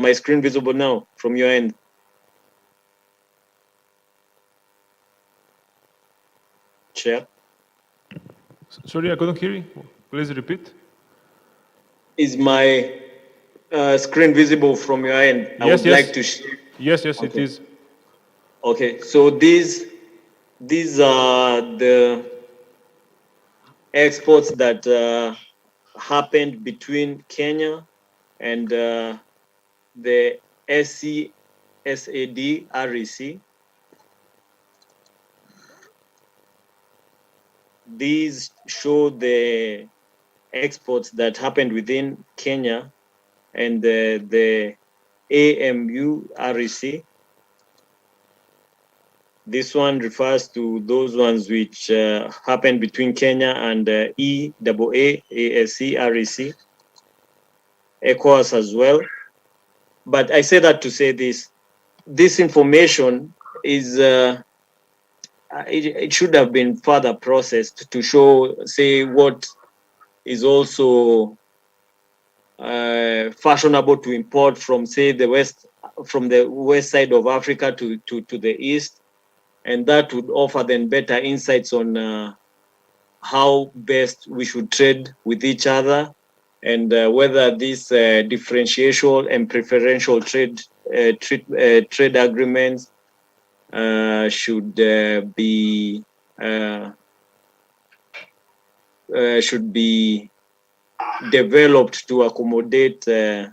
my screen visible now from your end? Chair? Sorry, I couldn't hear you. Please repeat. Is my screen visible from your end? Yes, I would yes. like to share. Yes, yes, Okay. it is. Okay, so these are the exports that happened between Kenya and the SCSAD REC. These show the exports that happened within Kenya and the AMU REC. This one refers to those ones which happened between Kenya and EAA, ASC, REC, ECOWAS as well. But I say that to say this information is, it should have been further processed to show, say, what is also fashionable to import from, say, the west side of Africa to the east, and that would offer then better insights on how best we should trade with each other, and whether this differential and preferential trade agreements should be developed to accommodate the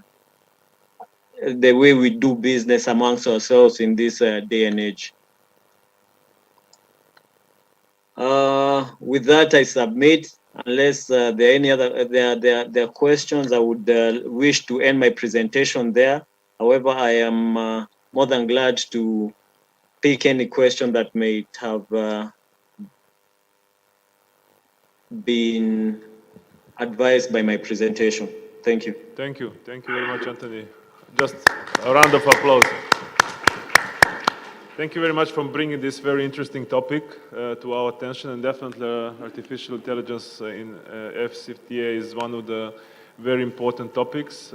way we do business amongst ourselves in this day and age. With that, I submit. Unless there are any other there are questions, I would wish to end my presentation there. However, I am more than glad to take any question that may have been advised by my presentation. Thank you. Thank you. Thank you very much, Anthony. Just a round of applause. Thank you very much for bringing this very interesting topic to our attention, and definitely artificial intelligence in AfCFTA is one of the very important topics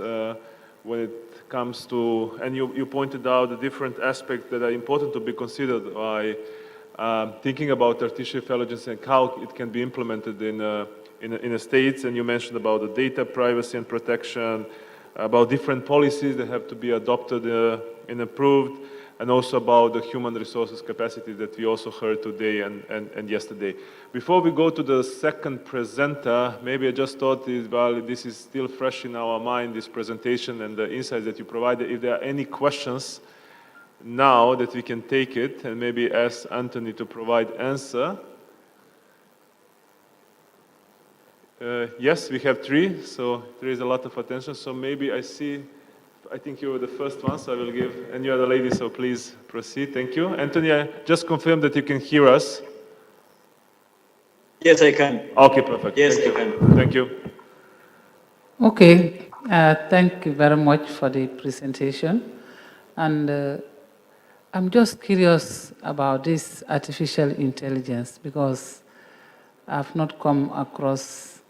when it comes to, and you pointed out the different aspects that are important to be considered by thinking about artificial intelligence and how it can be implemented in the states. And you mentioned about the data privacy and protection, about different policies that have to be adopted and approved, and also about the human resources capacity that we also heard today and yesterday. Before we go to the second presenter, maybe I just thought, while this is still fresh in our mind, this presentation and the insights that you provided, if there are any questions now that we can take it and maybe ask Anthony to provide answer. Yes, we have 3, so there is a lot of attention. So maybe I think you were the first one, so I will give, and you are the lady, so please proceed. Thank you. Anthony, I just confirm that you can hear us. Yes, I can. Okay, perfect. Yes, Thank I you. can. Thank you. Okay, thank you very much for the presentation. And I'm just curious about this artificial intelligence because I've not come across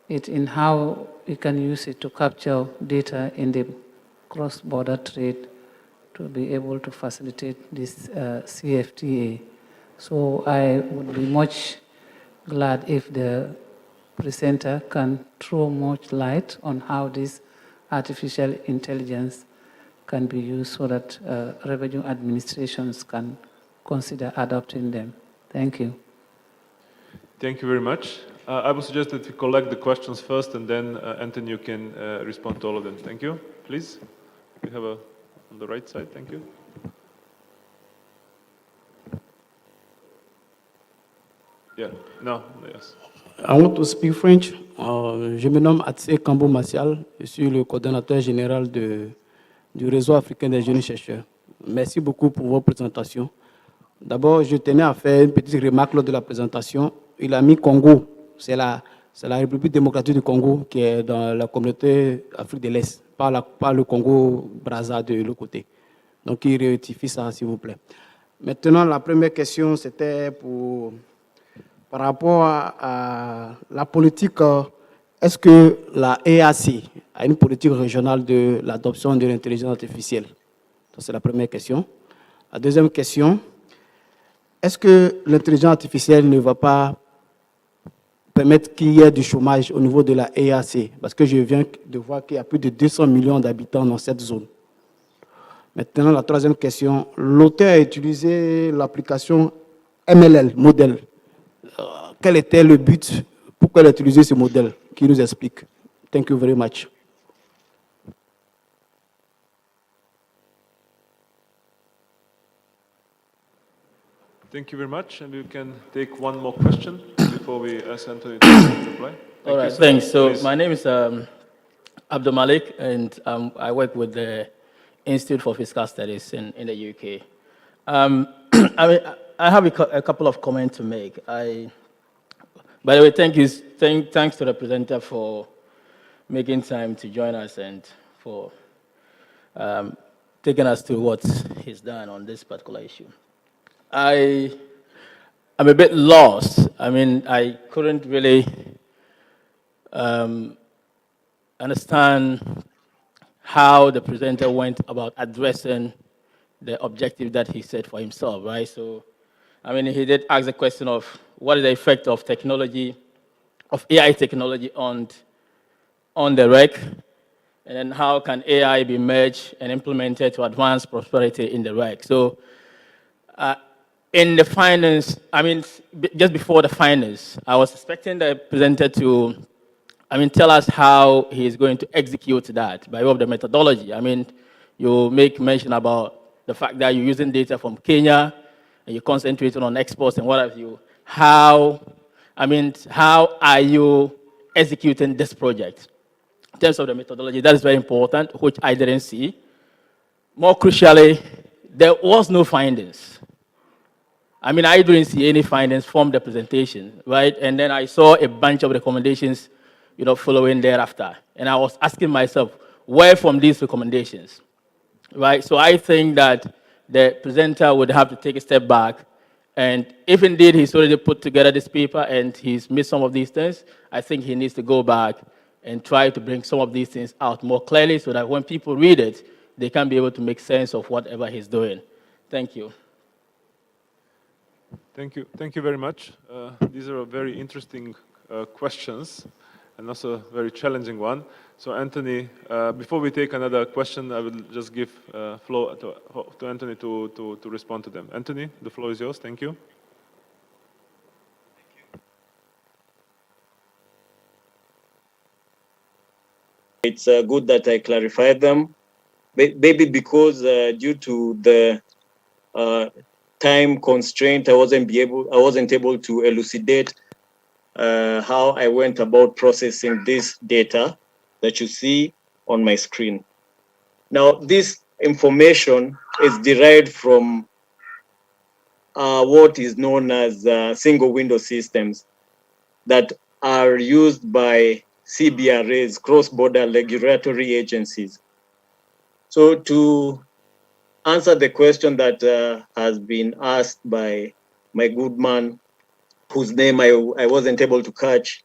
it in how you can use it to capture data in the cross-border trade to be able to facilitate this CFTA. So I would be much glad if the presenter can throw much light on how this artificial intelligence can be used so that revenue administrations can consider adopting them. Thank you. Thank you very much. I would suggest that we collect the questions first, and then Anthony, you can respond to all of them. Thank you. Please. We have on the right side. Thank you. Yeah. No. Yes. I want to speak French. Je me nomme Atsé Kambo Massial. Je suis le coordonnateur général du réseau africain des jeunes chercheurs. Merci beaucoup pour vos présentations. D'abord, je tenais à faire une petite remarque lors de la présentation. Il a mis Congo. C'est la République démocratique du Congo qui est dans la communauté Afrique de l'Est, pas le Congo-Brazza de l'autre côté. Donc, il rectifie ça, s'il vous plaît. Maintenant, la première question, c'était par rapport à la politique est-ce que la EAC a une politique régionale de l'adoption de l'intelligence artificielle? C'est la première question. La deuxième question, est-ce que l'intelligence artificielle ne va pas permettre qu'il y ait du chômage au niveau de la EAC? Parce que je viens de voir qu'il y a plus de 200 millions d'habitants dans cette zone. Maintenant, la troisième question, l'auteur a utilisé l'application MLL, modèle. Quel était le but? Pourquoi il a utilisé ce modèle? Qui nous explique? Thank you very much. Thank you very much, and we can take one more question before we ask Anthony to reply. All right, thanks. So my name is Abdul Malik, and I work with the Institute for Fiscal Studies in the UK. I mean, I have a couple of comments to make. By the way, thanks to the presenter for making time to join us and for taking us to what he's done on this particular issue. I'm a bit lost. I mean, I couldn't really understand how the presenter went about addressing the objective that he set for himself, right? So, I mean, he did ask the question of what is the effect of technology, of AI technology on the REC, and then how can AI be merged and implemented to advance prosperity in the REC? So, in the finance, I mean, just before the finance, I was expecting the presenter to, I mean, tell us how he's going to execute that by way of the methodology. I mean, you make mention about the fact that you're using data from Kenya and you're concentrating on exports and what have you. How are you executing this project? In terms of the methodology, that is very important, which I didn't see. More crucially, there was no findings. I mean, I didn't see any findings from the presentation, right? And then I saw a bunch of recommendations, you know, following thereafter. And I was asking myself, where from these recommendations, right? So I think that the presenter would have to take a step back. And if indeed he's already put together this paper and he's missed some of these things, I think he needs to go back and try to bring some of these things out more clearly so that when people read it, they can be able to make sense of whatever he's doing. Thank you. Thank you very much. These are very interesting questions and also a very challenging one. So Anthony, before we take another question, I will just give floor to Anthony to respond to them. Anthony, the floor is yours. Thank you. It's good that I clarified them. Maybe because due to the time constraint, I wasn't able to elucidate how I went about processing this data that you see on my screen. Now, this information is derived from what is known as single window systems that are used by CBRAs, cross-border regulatory agencies. So to answer the question that has been asked by my good man, whose name I wasn't able to catch,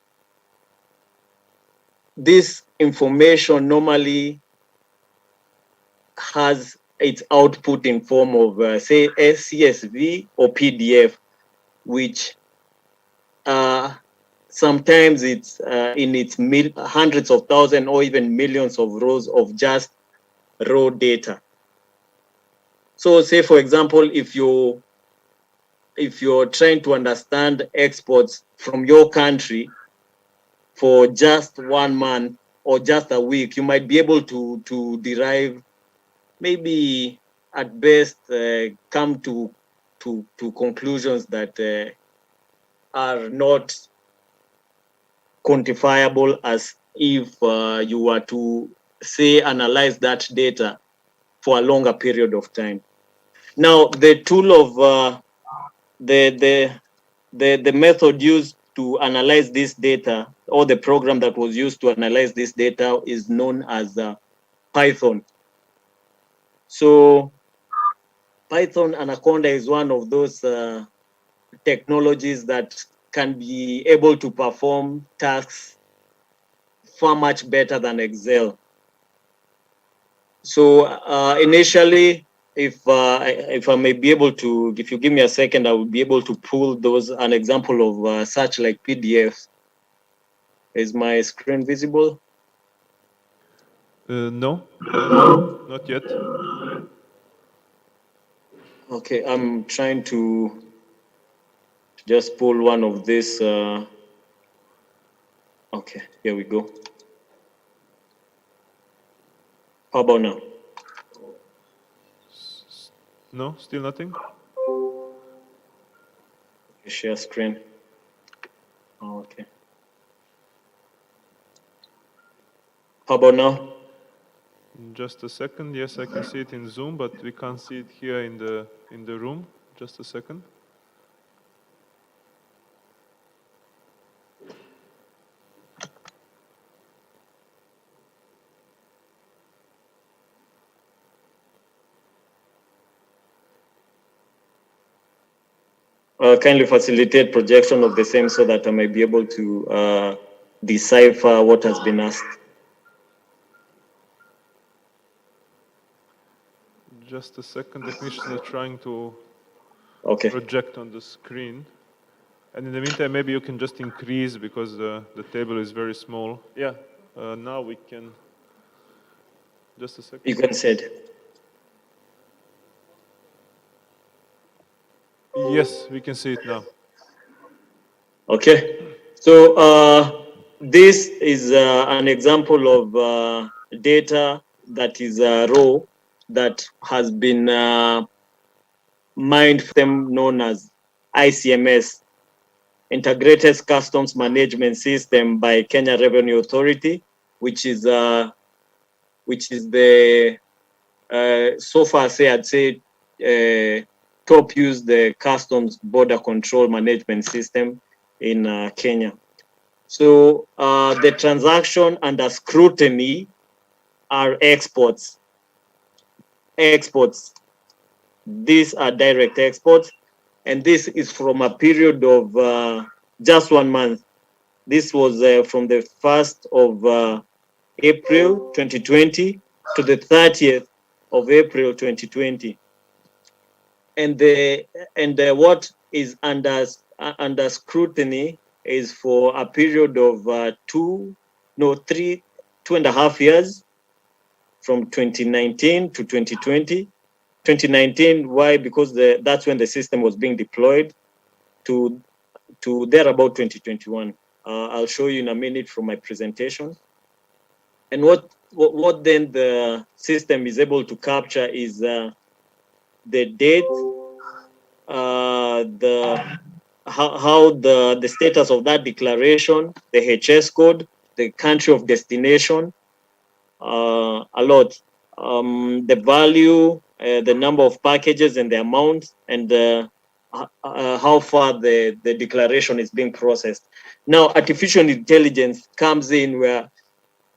this information normally has its output in form of, say, CSV or PDF, which sometimes it's in its hundreds of thousands or even millions of rows of just raw data. So say, for example, if you're trying to understand exports from your country for just 1 month or just a week, you might be able to derive, maybe at best, come to conclusions that are not quantifiable as if you were to, say, analyze that data for a longer period of time. Now, the tool of the method used to analyze this data, or the program that was used to analyze this data, is known as Python. So Python Anaconda is one of those technologies that can be able to perform tasks far much better than Excel. So initially, if I may be able to, if you give me a second, I will be able to pull those, an example of such like PDFs. Is my screen visible? No, not yet. Okay, I'm trying to just pull one of this. Okay, here we go. How about now? No, still nothing. Share screen. Oh, okay. How about now? Just a second. Yes, I can see it in Zoom, but we can't see it here in the room. Just a second. Kindly facilitate projection of the same so that I may be able to decipher what has been asked. Just a second. Technicians are trying to project on the screen. And in the meantime, maybe you can just increase because the table is very small. Yeah, now we can. Just a second. You can say it. Yes, we can see it now. Okay. So this is an example of data that is raw that has been mined from them known as ICMS, Integrated Customs Management System by Kenya Revenue Authority, which is the so far say I'd say top use the customs border control management system in Kenya. So the transaction under scrutiny are exports. Exports. These are direct exports, and this is from a period of just 1 month. This was from the 1st of April 2020 to the 30th of April 2020. And what is under scrutiny is for a period of 2.5 years, from 2019 to 2020. 2019, why? Because that's when the system was being deployed, to there about 2021. I'll show you in a minute from my presentation. And what then the system is able to capture is the date, how the status of that declaration, the HS code, the country of destination, a lot, the value, the number of packages and the amount, and how far the declaration is being processed. Now, artificial intelligence comes in where,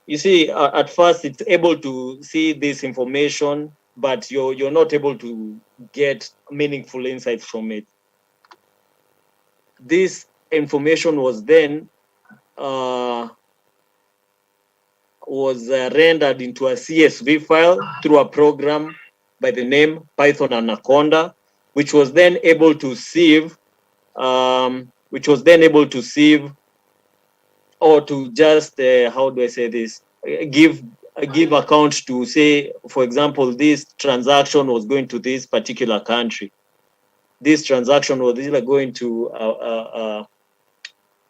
you see, at first it's able to see this information, but you're not able to get meaningful insights from it. This information was then rendered into a CSV file through a program by the name Python Anaconda, which was then able to sieve, or to just how do I say this? Give account to, say, for example, this transaction was going to this particular country. This transaction was either going to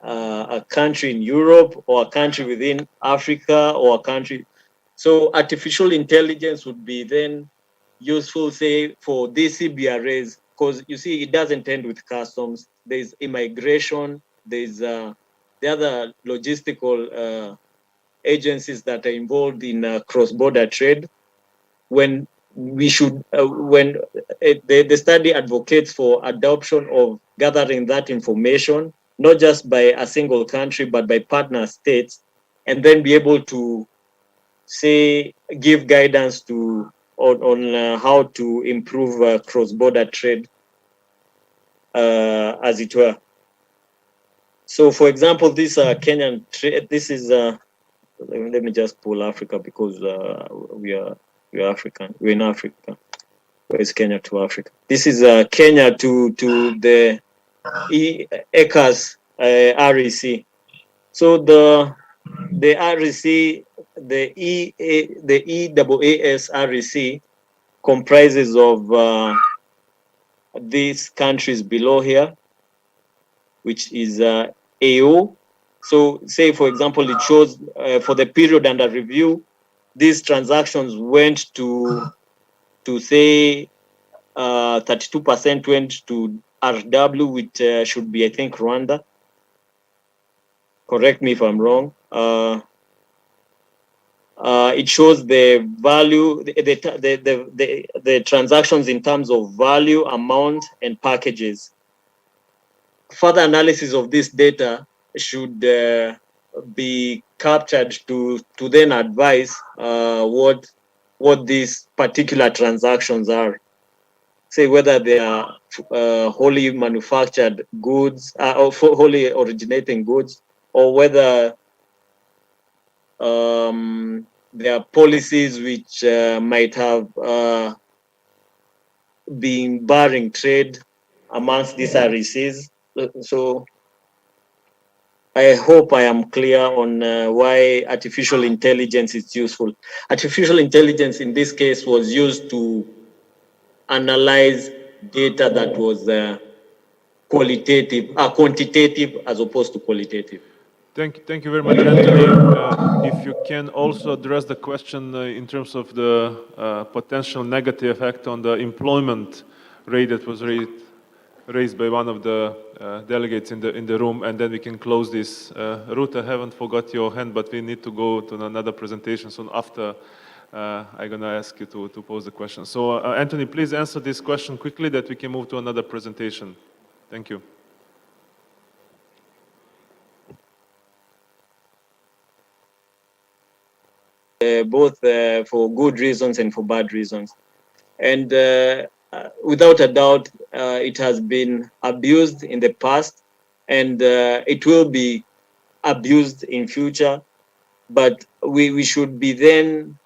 a country in Europe, or a country within Africa, or a country. So artificial intelligence would be then useful, say, for DCBRAs, because you see, it doesn't end with customs. There's immigration, there's the other logistical agencies that are involved in cross-border trade. When we should, the study advocates for adoption of gathering that information, not just by a single country, but by partner states, and then be able to, say, give guidance to on how to improve cross-border trade, as it were. So, for example, this Kenyan trade, this is let me just pull Africa because we are African. We're in Africa. Where is Kenya to Africa? This is Kenya to the ECAS REC. So the REC, the EAS REC comprises of these countries below here, which is AO. So say, for example, it shows for the period under review, these transactions went to say 32% went to RW, which should be, I think, Rwanda. Correct me if I'm wrong. It shows the value, the transactions in terms of value, amount, and packages. Further analysis of this data should be captured to then advise what these particular transactions are. Say whether they are wholly manufactured goods or wholly originating goods, or whether there are policies which might have been barring trade amongst these RECs. So I hope I am clear on why artificial intelligence is useful. Artificial intelligence in this case was used to analyze data that was quantitative as opposed to qualitative. Thank you very much, Anthony. If you can also address the question in terms of the potential negative effect on the employment rate that was raised by one of the delegates in the room, and then we can close this. Ruth, I haven't forgot your hand, but we need to go to another presentation soon after. I'm going to ask you to pose the question. So, Anthony, please answer this question quickly that we can move to another presentation. Thank you. Both for good reasons and for bad reasons. And without a doubt, it has been abused in the past, and it will be abused in future. But we should be then,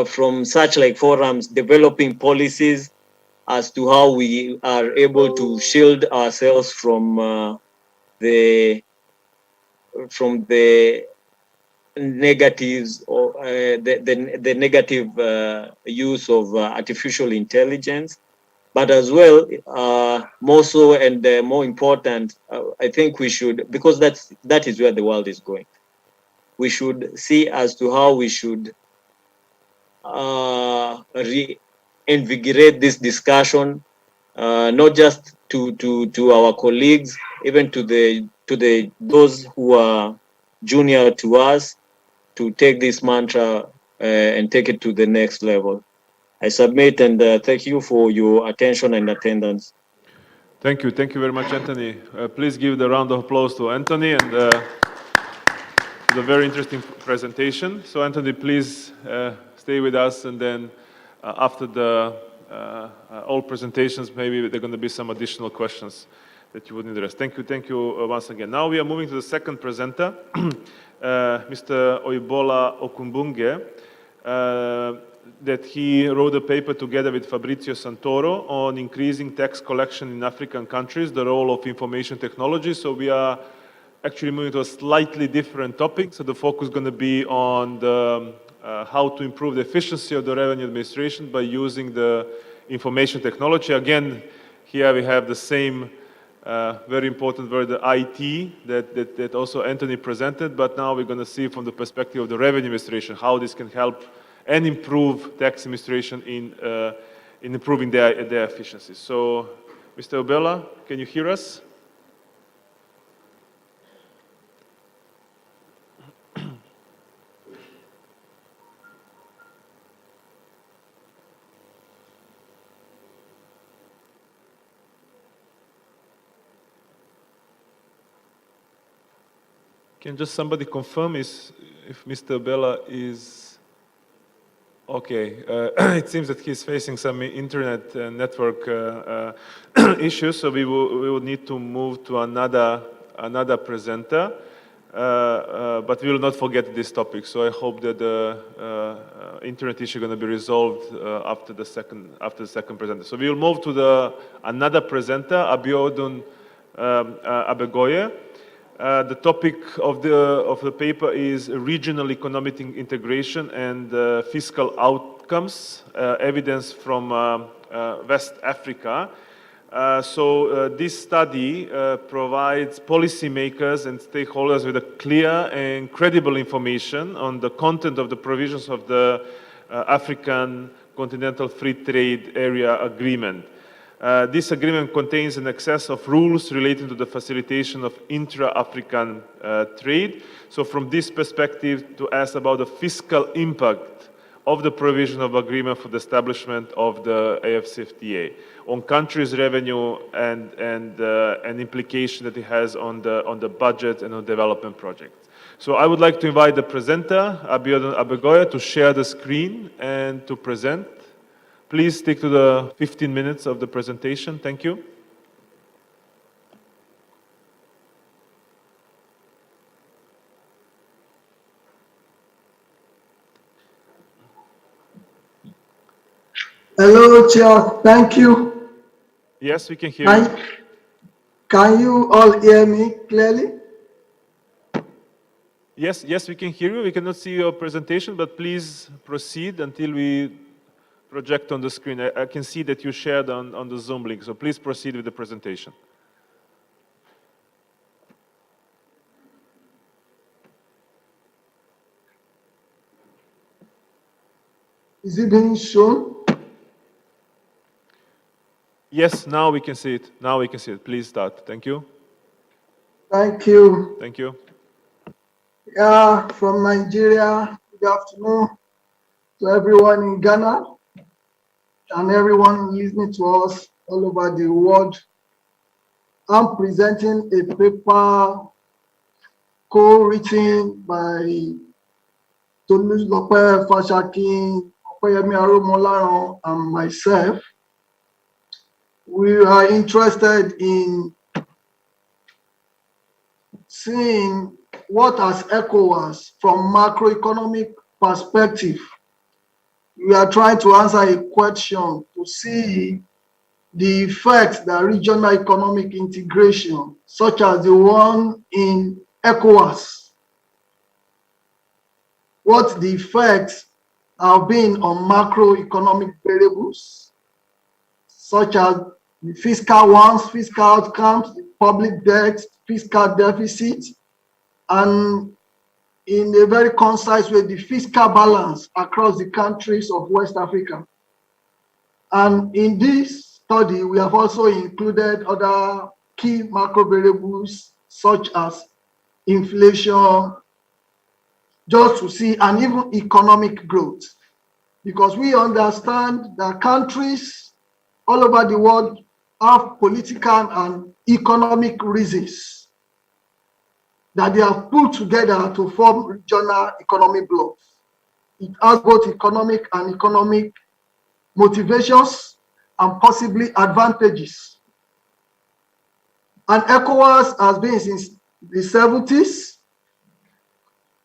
from such like forums, developing policies as to how we are able to shield ourselves from the negatives or the negative use of artificial intelligence, but as well, more so and more important, I think we should, because that is where the world is going. We should see as to how we should reinvigorate this discussion, not just to our colleagues, even to those who are junior to us, to take this mantra and take it to the next level. I submit, and thank you for your attention and attendance. Thank you very much, Anthony. Please give the round of applause to Anthony and the very interesting presentation. So Anthony, please stay with us, and then after the all presentations, maybe there are going to be some additional questions that you would address. Thank you once again. Now we are moving to the second presenter, Mr. Oyebola Okumbunge, that he wrote a paper together with Fabrizio Santoro on increasing tax collection in African countries, the role of information technology. So we are actually moving to a slightly different topic. So the focus is going to be on the, how to improve the efficiency of the revenue administration by using the information technology. Again, here we have the same very important word, the IT, that also Anthony presented, but now we're going to see from the perspective of the revenue administration how this can help and improve tax administration in improving their efficiency. So, Mr. Oyebola, can you hear us? Can just somebody confirm if Mr. Oyebola is okay? It seems that he's facing some internet network issues, so we will need to move to another presenter. but we will not forget this topic. So I hope that the internet issue is going to be resolved after the second presenter. So we will move to another presenter, Abiodun Abegoye. The topic of the paper is regional economic integration and fiscal outcomes, evidence from West Africa. This study provides policymakers and stakeholders with a clear and credible information on the content of the provisions of the African Continental Free Trade Area Agreement. This agreement contains an excess of rules relating to the facilitation of intra-African trade. So from this perspective, to ask about the fiscal impact of the provision of agreement for the establishment of the AfCFTA on countries' revenue and implication that it has on the budget and on development projects. So I would like to invite the presenter, Abiodun Abegoye, to share the screen and to present. Please stick to the 15 minutes of the presentation. Thank you. Hello, Chair. Thank you. Yes, we can hear you. Can you all hear me clearly? Yes, we can hear you. We cannot see your presentation, but please proceed until we project on the screen. I can see that you shared on the Zoom link, so please proceed with the presentation. Is it being shown? Yes, now we can see it. Now we can see it. Please start. Thank you. Thank you. Thank you. Yeah, from Nigeria, good afternoon to everyone in Ghana and everyone listening to us all over the world. I'm presenting a paper co-written by Tolulope Fashakin, Opeyemi Aromolaran, and myself. We are interested in seeing what has ECOWAS from macroeconomic perspective. We are trying to answer a question to see the effects that regional economic integration, such as the one in ECOWAS, what the effects have been on macroeconomic variables, such as the fiscal ones, fiscal outcomes, the public debt, fiscal deficit, and in a very concise way, the fiscal balance across the countries of West Africa. And in this study, we have also included other key macro variables such as inflation, just to see, and even economic growth. Because we understand that countries all over the world have political and economic reasons that they have put together to form regional economic blocks. It has both economic and economic motivations and possibly advantages. And ECOWAS has been since the 70s.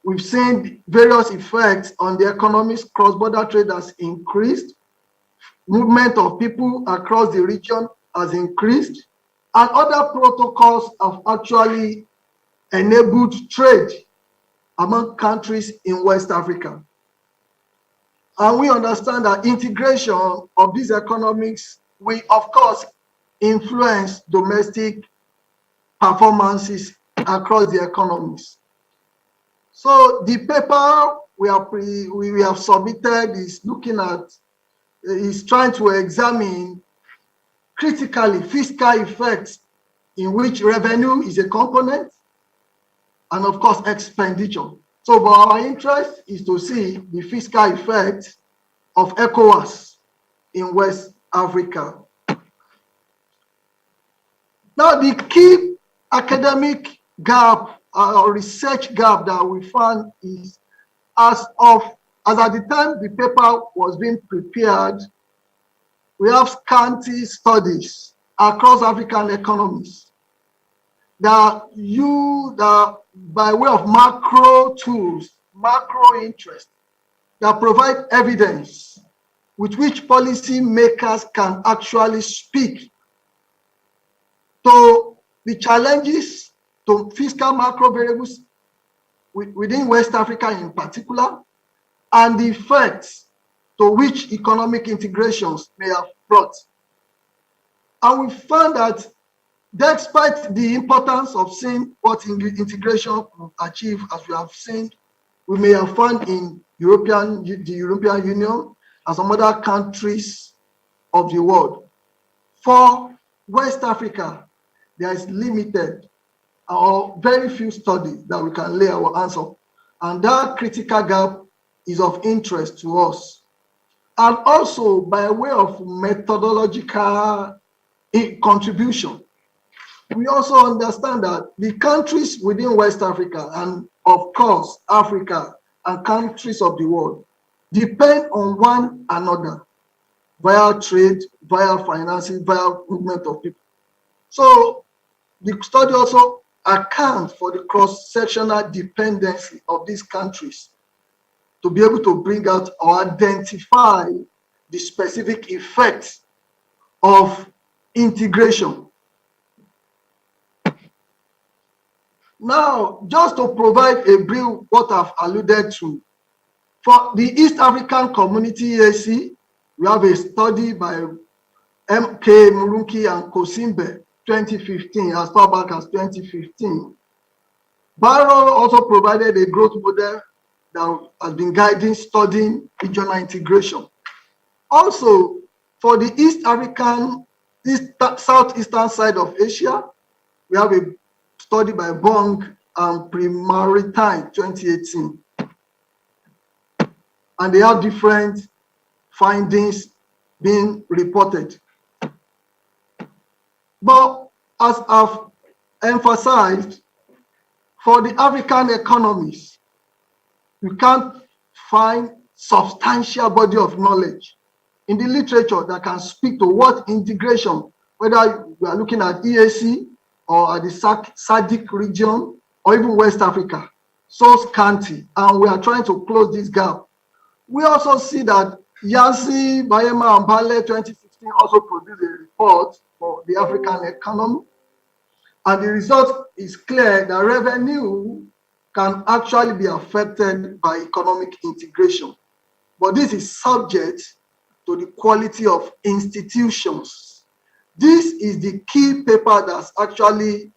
We've seen various effects on the economies. Cross-border trade has increased. Movement of people across the region has increased. And other protocols have actually enabled trade among countries in West Africa. And we understand that integration of these economics will, of course, influence domestic performances across the economies. So the paper we have submitted is trying to examine critically fiscal effects in which revenue is a component, and of course expenditure. So our interest is to see the fiscal effect of ECOWAS in West Africa. Now, the key academic gap or research gap that we found is as at the time the paper was being prepared, we have scanty studies across African economies. that by way of macro tools, macro interest, that provide evidence with which policy makers can actually speak to the challenges to fiscal macro variables within West Africa in particular, and the effects to which economic integrations may have brought. And we found that despite the importance of seeing what integration will achieve, as we have seen, we may have found in the European Union and some other countries of the world. For West Africa, there is limited or very few studies that we can lay our hands on. And that critical gap is of interest to us. And also by way of methodological contribution, we also understand that the countries within West Africa and of course Africa and countries of the world depend on one another via trade, via financing, via movement of people. So the study also accounts for the cross-sectional dependency of these countries to be able to bring out or identify the specific effects of integration. Now, just to provide a brief what I've alluded to, for the East African Community EAC, we have a study by M.K. Murunki and Kosimbe, 2015, as far back as 2015. Barrow also provided a growth model that has been guiding studying regional integration. Also, for the East African, southeastern side of Asia, we have a study by Bong and Primaritime, 2018. And they have different findings being reported. But as I've emphasized, for the African economies, you can't find substantial body of knowledge in the literature that can speak to what integration, whether we are looking at EAC or at the SADC region or even West Africa, so scanty, and we are trying to close this gap. We also see that Yancy, Bayema, and Bale 2016 also produced a report for the African economy, and the result is clear that revenue can actually be affected by economic integration. But this is subject to the quality of institutions. This is the key paper that's actually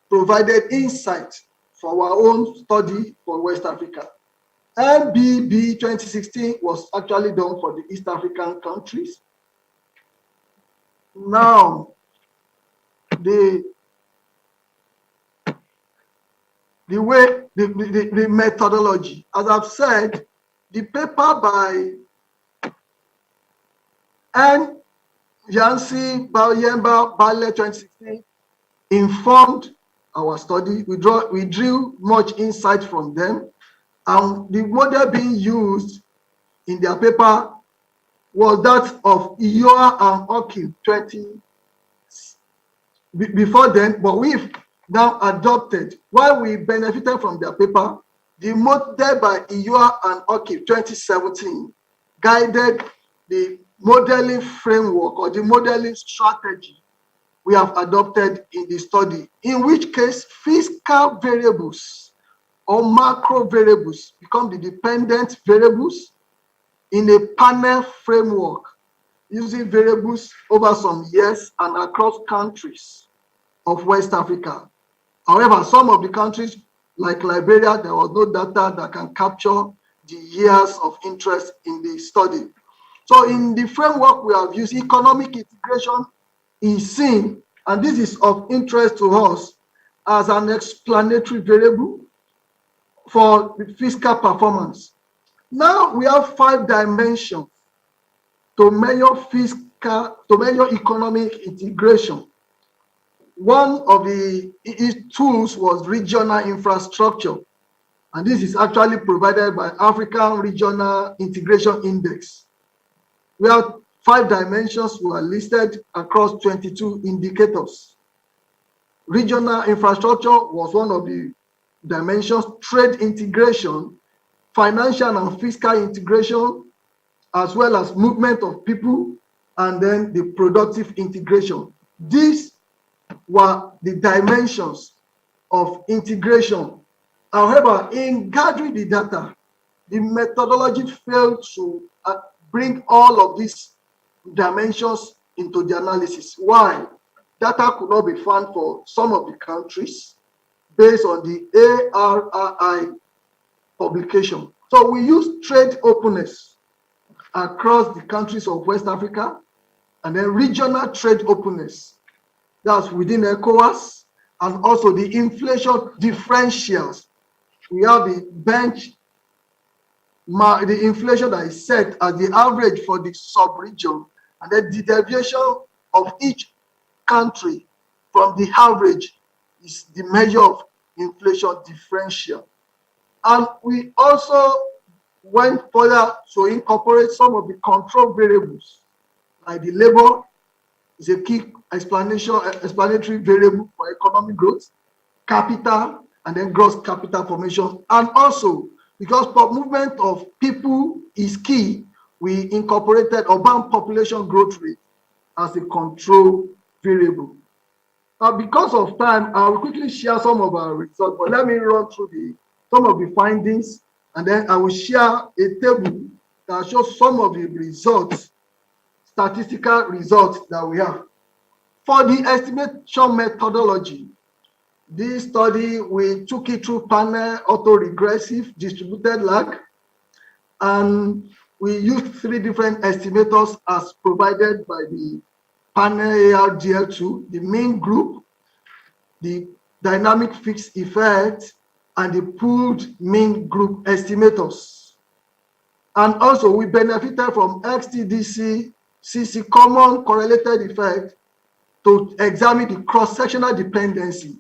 provided insight for our own study for West Africa. MBB 2016 was actually done for the East African countries. Now, the methodology, as I've said, the paper by N. Yancy, Bayemba, Bale 2016 informed our study. We drew much insight from them, and the model being used in their paper was that of Ioa and Oki 20 before then, but we've now adopted, while we benefited from their paper, the model by Ioa and Oki 2017 guided the modeling framework or the modeling strategy we have adopted in the study, in which case fiscal variables or macro variables become the dependent variables in a panel framework using variables over some years and across countries of West Africa. However, some of the countries like Liberia, there was no data that can capture the years of interest in the study. So in the framework we have used, economic integration is seen, and this is of interest to us, as an explanatory variable for the fiscal performance. Now we have 5 dimensions to measure economic integration. One of the tools was regional infrastructure, and this is actually provided by African Regional Integration Index. We have 5 dimensions were listed across 22 indicators. Regional infrastructure was one of the dimensions, trade integration, financial and fiscal integration, as well as movement of people, and then the productive integration. These were the dimensions of integration. However, in gathering the data, the methodology failed to bring all of these dimensions into the analysis. Why? Data could not be found for some of the countries based on the ARRI publication. So we use trade openness across the countries of West Africa, and then regional trade openness, that's within ECOWAS, and also the inflation differentials. We have the the inflation that is set as the average for the sub-region, and then the deviation of each country from the average is the measure of inflation differential. And we also went further to incorporate some of the control variables, like the labor is a key explanatory variable for economic growth, capital, and then gross capital formation. And also, because movement of people is key, we incorporated urban population growth rate as a control variable. Now, because of time, I will quickly share some of our results, but let me run through some of the findings, and then I will share a table that shows some of the results, statistical results that we have. For the estimation methodology, this study, we took it through panel, autoregressive, distributed lag, and we used 3 different estimators as provided by the panel ARDL2, the mean group, the dynamic fixed effect, and the pooled mean group estimators. And also, we benefited from XTDC, CC common correlated effect to examine the cross-sectional dependency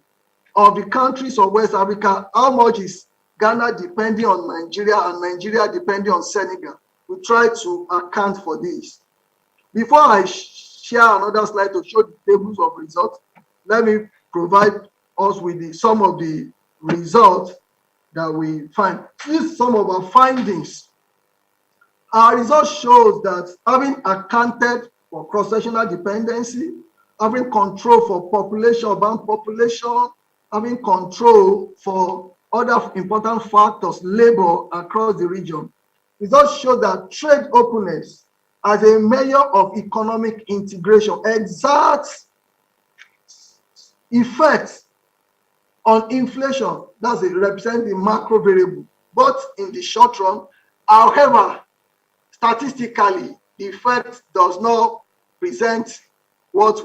of the countries of West Africa. How much is Ghana depending on Nigeria and Nigeria depending on Senegal? We try to account for this. Before I share another slide to show the tables of results, let me provide us with some of the results that we find. These are some of our findings. Our result shows that having accounted for cross-sectional dependency, having control for population, urban population, having control for other important factors, labor across the region, results show that trade openness as a measure of economic integration exerts effects on inflation. That's representing the macro variable, but in the short run. However, statistically, the effect does not present what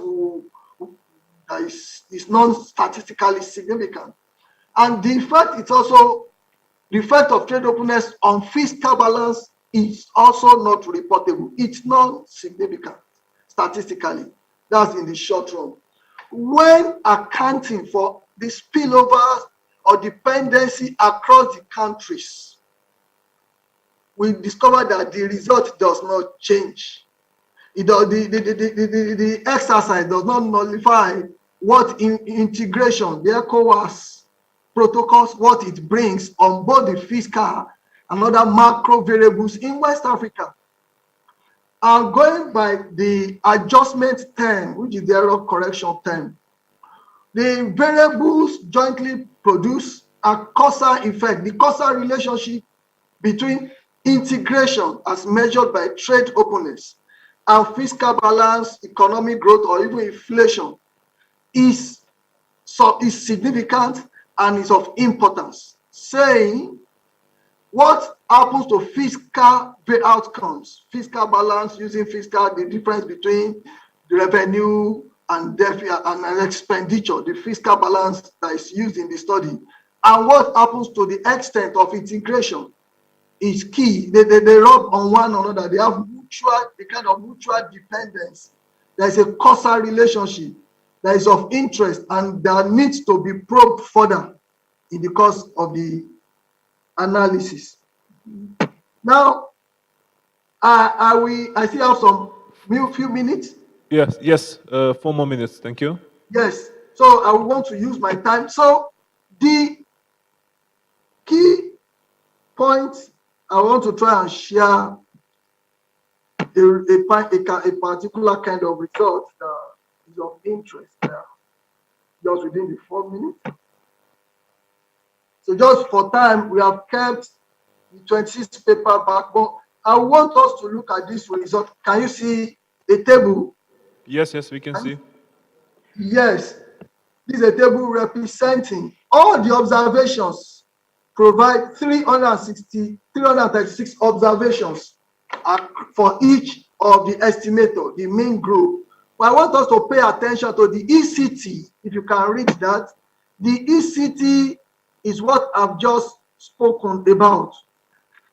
is non-statistically significant. And the effect is also, the effect of trade openness on fiscal balance is also not reportable. It's not significant statistically. That's in the short run. When accounting for the spillover or dependency across the countries, we discover that the result does not change. The exercise does not nullify what integration, the ECOWAS protocols, what it brings on both the fiscal and other macro variables in West Africa. And going by the adjustment term, which is the error correction term, the variables jointly produce a causal effect, the causal relationship between integration as measured by trade openness and fiscal balance, economic growth, or even inflation is significant and is of importance, saying what happens to fiscal outcomes, fiscal balance using fiscal, the difference between the revenue and deficit and expenditure, the fiscal balance that is used in the study, and what happens to the extent of integration is key. They rub on one another. They have the kind of mutual dependence. There is a causal relationship that is of interest and that needs to be probed further in the course of the analysis. Now, I still have few minutes. Yes, 4 more minutes. Thank you. Yes. So I want to use my time. So the key points I want to try and share a particular kind of result that is of interest there, just within the 4 minutes. So just for time, we have kept the 26 paper back, but I want us to look at this result. Can you see a table? Yes, we can see. Yes, this is a table representing all the observations, provide 336 observations for each of the estimator, the main group. But I want us to pay attention to the ECT, if you can read that. The ECT is what I've just spoken about.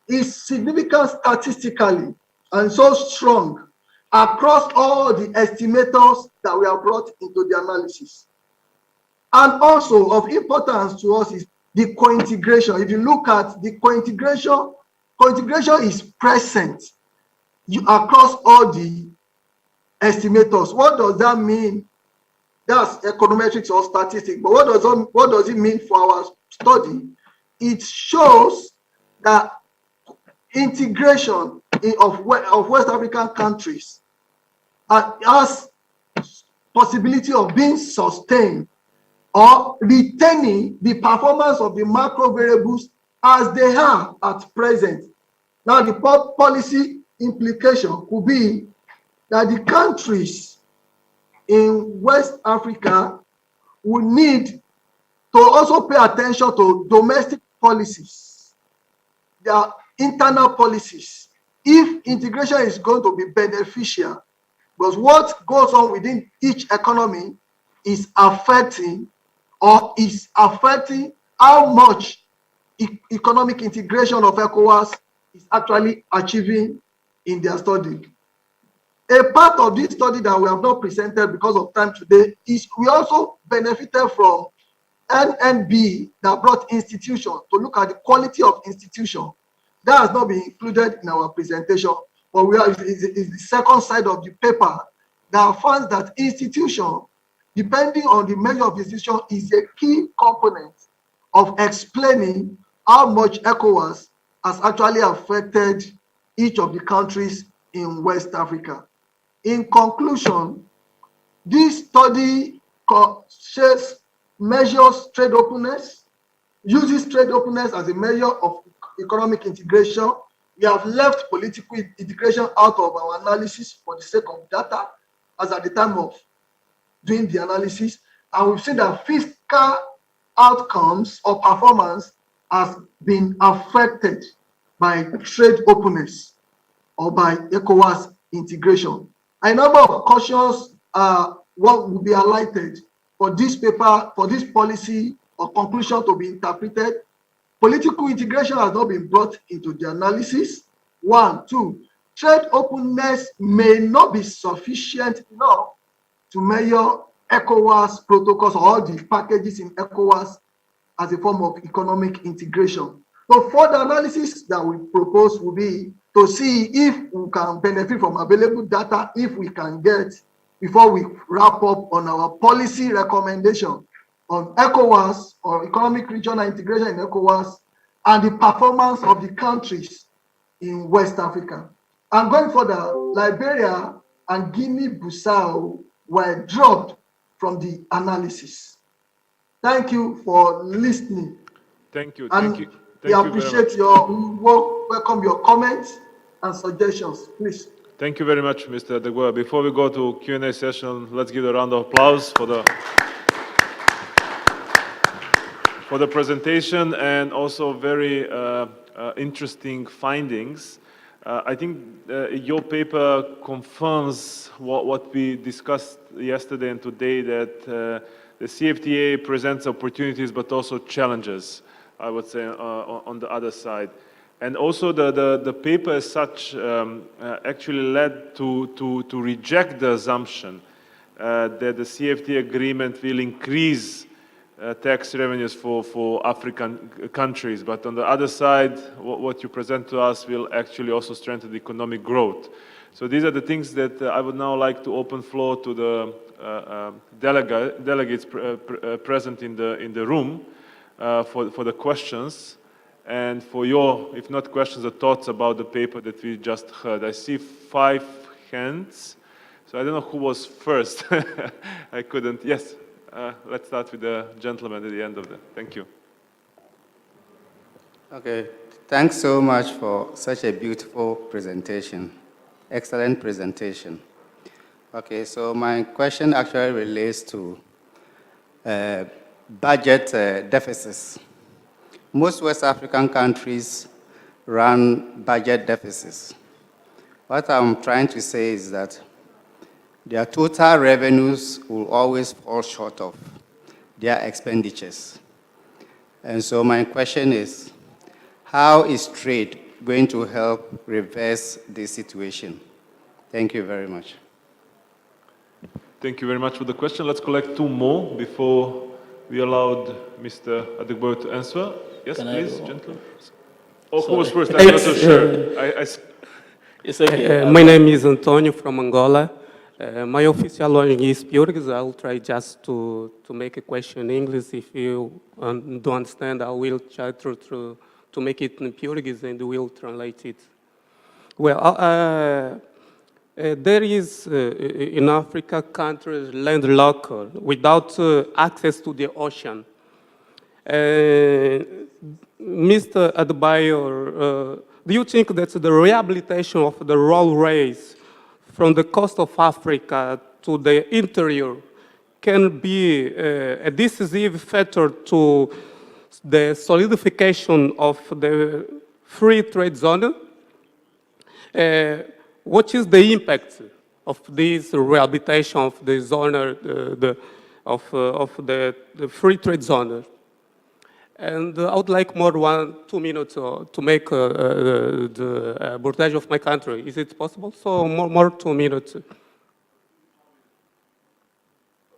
It's significant statistically and so strong across all the estimators that we have brought into the analysis. And also of importance to us is the co-integration. If you look at the co-integration is present across all the estimators. What does that mean? That's econometrics or statistics. But what does it mean for our study? It shows that integration of West African countries has possibility of being sustained or retaining the performance of the macro variables as they are at present. Now, the policy implication could be that the countries in West Africa will need to also pay attention to domestic policies, their internal policies, if integration is going to be beneficial, because what goes on within each economy is affecting how much economic integration of ECOWAS is actually achieving in their study. A part of this study that we have not presented because of time today is we also benefited from NNB that brought institution to look at the quality of institution. That has not been included in our presentation, but is the second side of the paper that finds that institution, depending on the measure of the institution, is a key component of explaining how much ECOWAS has actually affected each of the countries in West Africa. In conclusion, this study measures trade openness, uses trade openness as a measure of economic integration. We have left political integration out of our analysis for the sake of data, as at the time of doing the analysis, and we've seen that fiscal outcomes or performance has been affected by trade openness or by ECOWAS integration. A number of cautions what will be highlighted for this paper, for this policy or conclusion to be interpreted. Political integration has not been brought into the analysis. 1, 2, trade openness may not be sufficient enough to measure ECOWAS protocols or all the packages in ECOWAS as a form of economic integration. So further analysis that we propose will be to see if we can benefit from available data, if we can get, before we wrap up on our policy recommendation on ECOWAS or economic regional integration in ECOWAS and the performance of the countries in West Africa. And going further, Liberia and Guinea-Bissau were dropped from the analysis. Thank you for listening. Thank you. We appreciate your work, welcome your comments and suggestions, please. Thank you very much, Mr. Adegboya. Before we go to Q&A session, let's give a round of applause for the presentation and also very interesting findings. I think your paper confirms what we discussed yesterday and today, that the CFTA presents opportunities but also challenges, I would say, on the other side. And also the paper as such actually led to reject the assumption that the CFTA agreement will increase tax revenues for African countries. But on the other side, what you present to us will actually also strengthen economic growth. So these are the things that I would now like to open floor to the delegates present in the room for the questions and for your, if not questions, the thoughts about the paper that we just heard. I see 5 hands, so I don't know who was first. I couldn't. Yes, let's start with the gentleman at the end of the. Thank you. Okay, thanks so much for such a beautiful presentation. Excellent presentation. Okay, so my question actually relates to budget deficits. Most West African countries run budget deficits. What I'm trying to say is that their total revenues will always fall short of their expenditures. And so my question is, how is trade going to help reverse this situation? Thank you very much. Thank you very much for the question. Let's collect 2 more before we allowed Mr. Adegboyo to answer. Yes, please, gentlemen. Oh, who was first? I'm not so sure. It's okay. My name is Antonio from Angola. My official language is Portuguese. I'll try just to make a question in English. If you don't understand, I will try to make it in Portuguese and we'll translate it. Well, there is in Africa countries landlocked without access to the ocean. Mr. Adegboyo, do you think that the rehabilitation of the railways from the coast of Africa to the interior can be a decisive factor to the solidification of the free trade zone? What is the impact of this rehabilitation of the zone, of the free trade zone? And I would like more 1-2 minutes to make the abordage of my country. Is it possible? So more 2 minutes.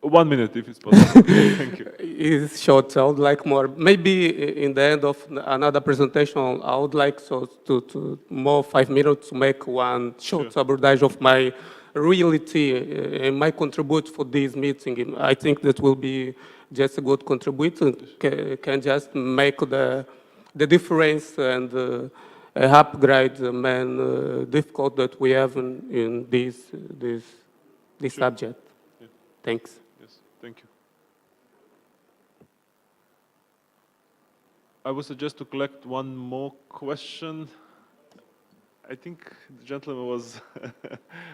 1 minute, if it's possible. Thank you. It's short. I would like more. Maybe in the end of another presentation, I would like to more 5 minutes to make one short abordage of my reality and my contribute for this meeting. I think that will be just a good contribution. Can just make the difference and upgrade the main difficult that we have in this subject. Yeah. Thanks. Thank you. I would suggest to collect 1 more question. I think the gentleman was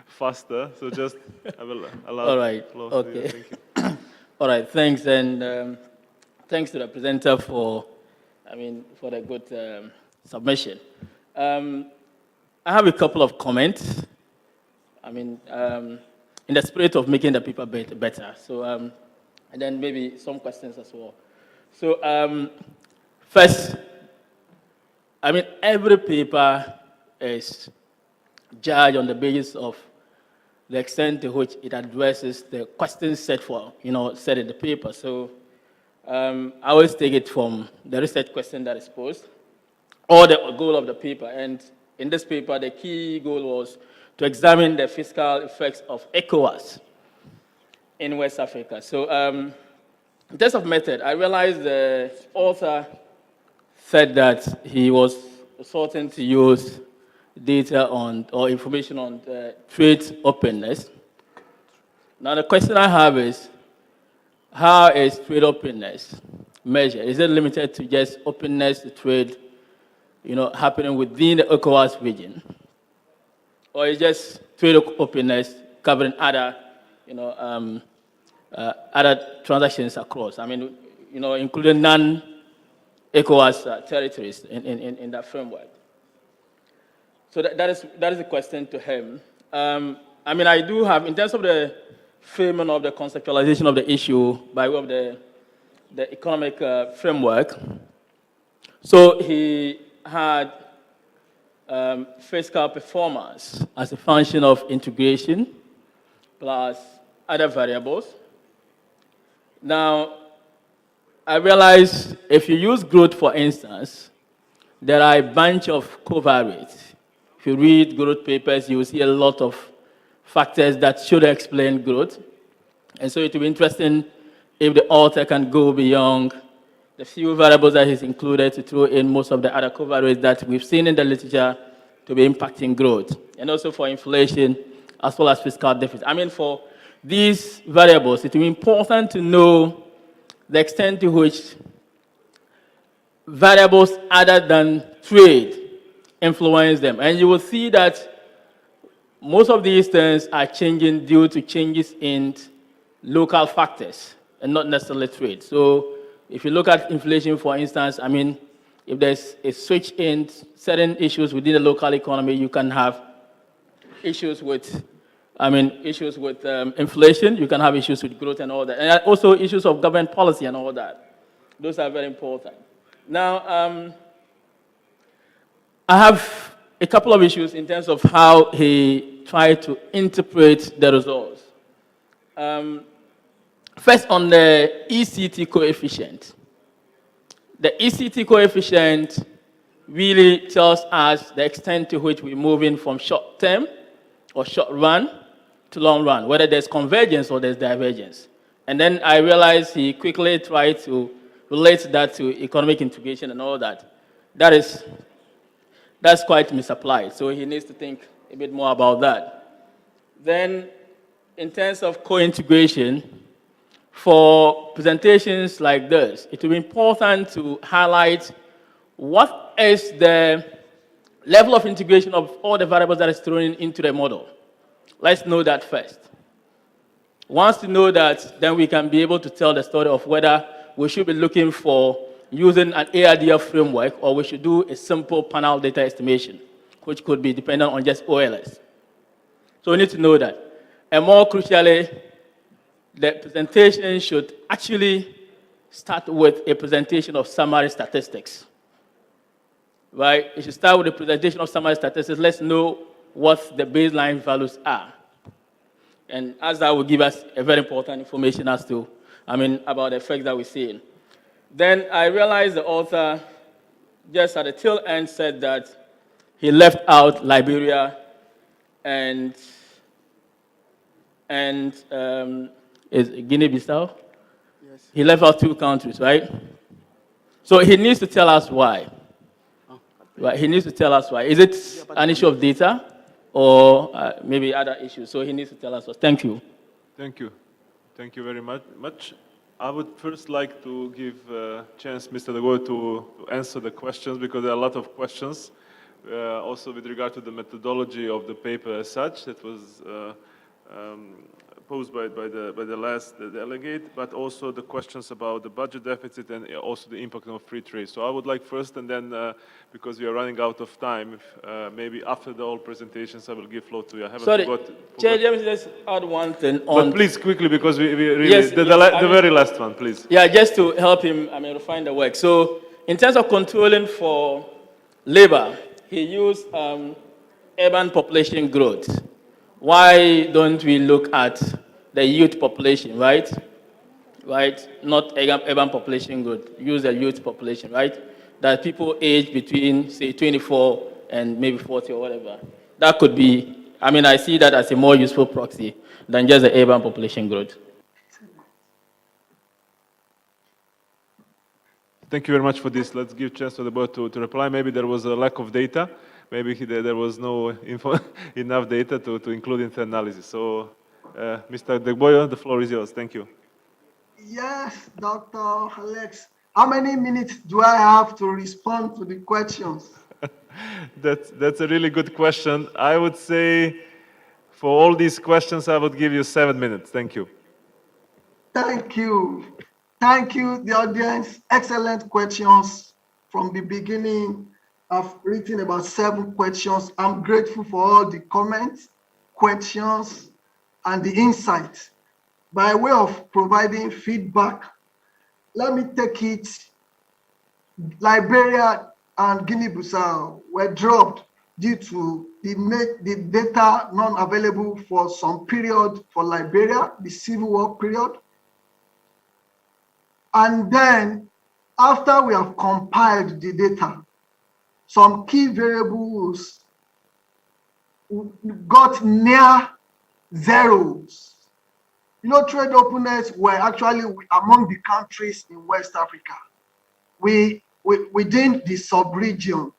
faster, so just I will allow. All right. Floor Okay. to you. Thank you. All right. Thanks, and thanks to the presenter for the good submission. I have a couple of comments. In the spirit of making the paper better. So, and then maybe some questions as well. So, first, every paper is judged on the basis of the extent to which it addresses the questions set in the paper. So, I always take it from the research question that is posed, or the goal of the paper. And in this paper, the key goal was to examine the fiscal effects of ECOWAS in West Africa. So in terms of method, I realized the author said that he was sorting to use data or information on trade openness. Now the question I have is, how is trade openness measured? Is it limited to just openness to trade, happening within the ECOWAS region? Or is just trade openness covering other, other transactions across? Including non-ECOWAS territories in that framework. So that is the question to him. I do have, in terms of the framing of the conceptualization of the issue by way of the economic framework. So he had fiscal performance as a function of integration plus other variables. Now, I realize if you use growth, for instance, there are a bunch of covariates. If if you read growth papers, you will see a lot of factors that should explain growth. And so it will be interesting if the author can go beyond the few variables that he's included to throw in most of the other coverages that we've seen in the literature to be impacting growth, and also for inflation, as well as fiscal deficit. I mean, for these variables, it will be important to know the extent to which variables other than trade influence them. And you will see that most of these things are changing due to changes in local factors and not necessarily trade. So if you look at inflation, for instance, I mean, if there's a switch in certain issues within the local economy, you can have issues with, inflation, you can have issues with growth and all that. And also issues of government policy and all that. Those are very important. Now, I have a couple of issues in terms of how he tried to interpret the results. First, on the ECT coefficient. The ECT coefficient really tells us the extent to which we're moving from short term or short run to long run, whether there's convergence or there's divergence. And then I realized he quickly tried to relate that to economic integration and all that. That's quite misapplied, so he needs to think a bit more about that. Then, in terms of co-integration, for presentations like this, it will be important to highlight what is the level of integration of all the variables that is thrown into the model. Let's know that first. Once you know that, then we can be able to tell the story of whether we should be looking for using an ARDF framework, or we should do a simple panel data estimation, which could be dependent on just OLS. So we need to know that. And more crucially, the presentation should actually start with a presentation of summary statistics. Right? It should start with a presentation of summary statistics. Let's know what the baseline values are. And as that will give us a very important information as to, about the effects that we're seeing. Then I realized the author, just at the tail end, said that he left out Liberia and is Guinea-Bissau? Yes. He left out 2 countries, right? So he needs to tell us why. Right? He needs to tell us why. Is it an issue of data or maybe other issues? So he needs to tell us. Thank you. Thank you. Thank you very much. I would first like to give a chance, Mr. Legoy, to answer the questions, because there are a lot of questions, also with regard to the methodology of the paper as such that was posed by the last delegate, but also the questions about the budget deficit and also the impact of free trade. So I would like first, and then because we are running out of time, maybe after the whole presentations, I will give floor to you. I haven't forgot. Chair, let me just add one thing on. But please, quickly, because we really, yes, the very last one, please. Yeah, just to help him, refine the work. So in terms of controlling for labor, he used urban population growth. Why don't we look at the youth population, right? Right? Not urban population growth. Use the youth population, right? That people age between, say, 24 and maybe 40 or whatever. That could be, I see that as a more useful proxy than just the urban population growth. Thank you very much for this. Let's give a chance to the board to reply. Maybe there was a lack of data. Maybe there was no enough data to include in the analysis. So, Mr. Degboyo, the floor is yours. Thank you. Yes, Dr. Alex. How many minutes do I have to respond to the questions? That's a really good question. I would say for all these questions, I would give you 7 minutes. Thank you. Thank you. Thank you, the audience. Excellent questions from the beginning. I've written about 7 questions. I'm grateful for all the comments, questions, and the insights. By way of providing feedback, let me take it. Liberia and Guinea-Bissau were dropped due to the data non-available for some period for Liberia, the Civil War period. And then, after we have compiled the data, some key variables got near zeros. You know, trade openness were actually among the countries in West Africa. Within the sub-region,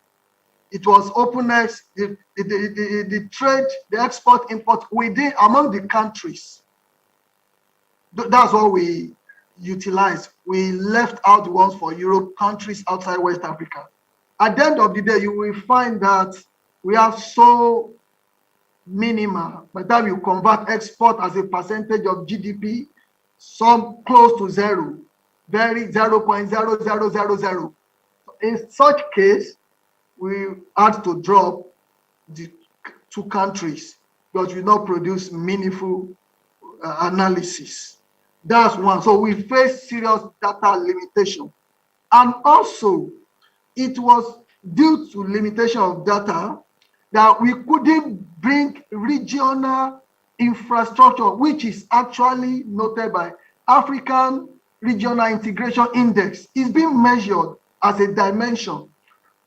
it was openness, the trade, the export, import within among the countries. That's what we utilized. We left out the ones for Europe, countries outside West Africa. At the end of the day, you will find that we have so minimal. By the time you convert export as a percentage of GDP, some close to zero, very 0.0000. In such case, we had to drop the two countries because we not produce meaningful analysis. That's one. So we face serious data limitation. And also, it was due to limitation of data that we couldn't bring regional infrastructure, which is actually noted by African Regional Integration Index. It's being measured as a dimension.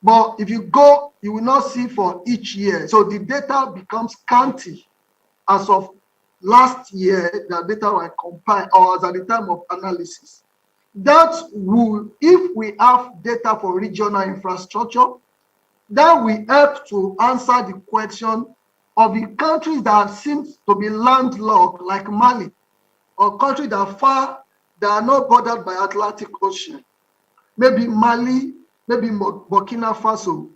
But if you go, you will not see for each year. So the data becomes scanty. As of last year, the data were compiled, or as at the time of analysis. That will, if we have data for regional infrastructure, that will help to answer the question of the countries that seem to be landlocked, like Mali, or countries that are not bordered by Atlantic Ocean. Maybe Mali, maybe Burkina Faso.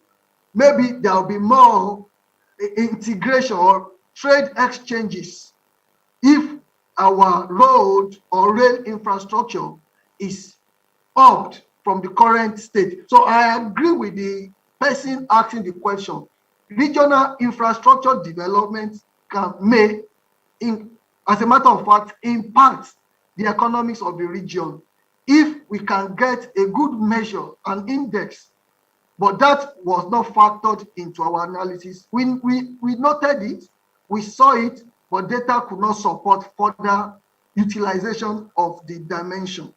Maybe there will be more integration or trade exchanges if our road or rail infrastructure is upped from the current state. So I agree with the person asking the question. Regional infrastructure development may, as a matter of fact, impact the economics of the region if we can get a good measure, an index. But that was not factored into our analysis. We noted it, we saw it, but data could not support further utilization of the dimension.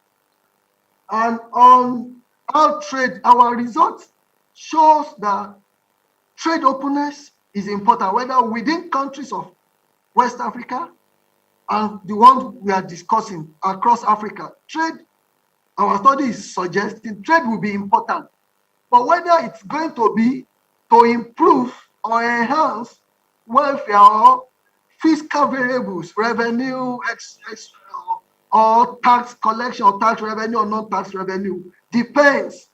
And on our trade, our results shows that trade openness is important, whether within countries of West Africa and the ones we are discussing across Africa. Trade, our study is suggesting trade will be important, but whether it's going to be to improve or enhance welfare or fiscal variables, revenue, or tax collection, or tax revenue or non-tax revenue, depends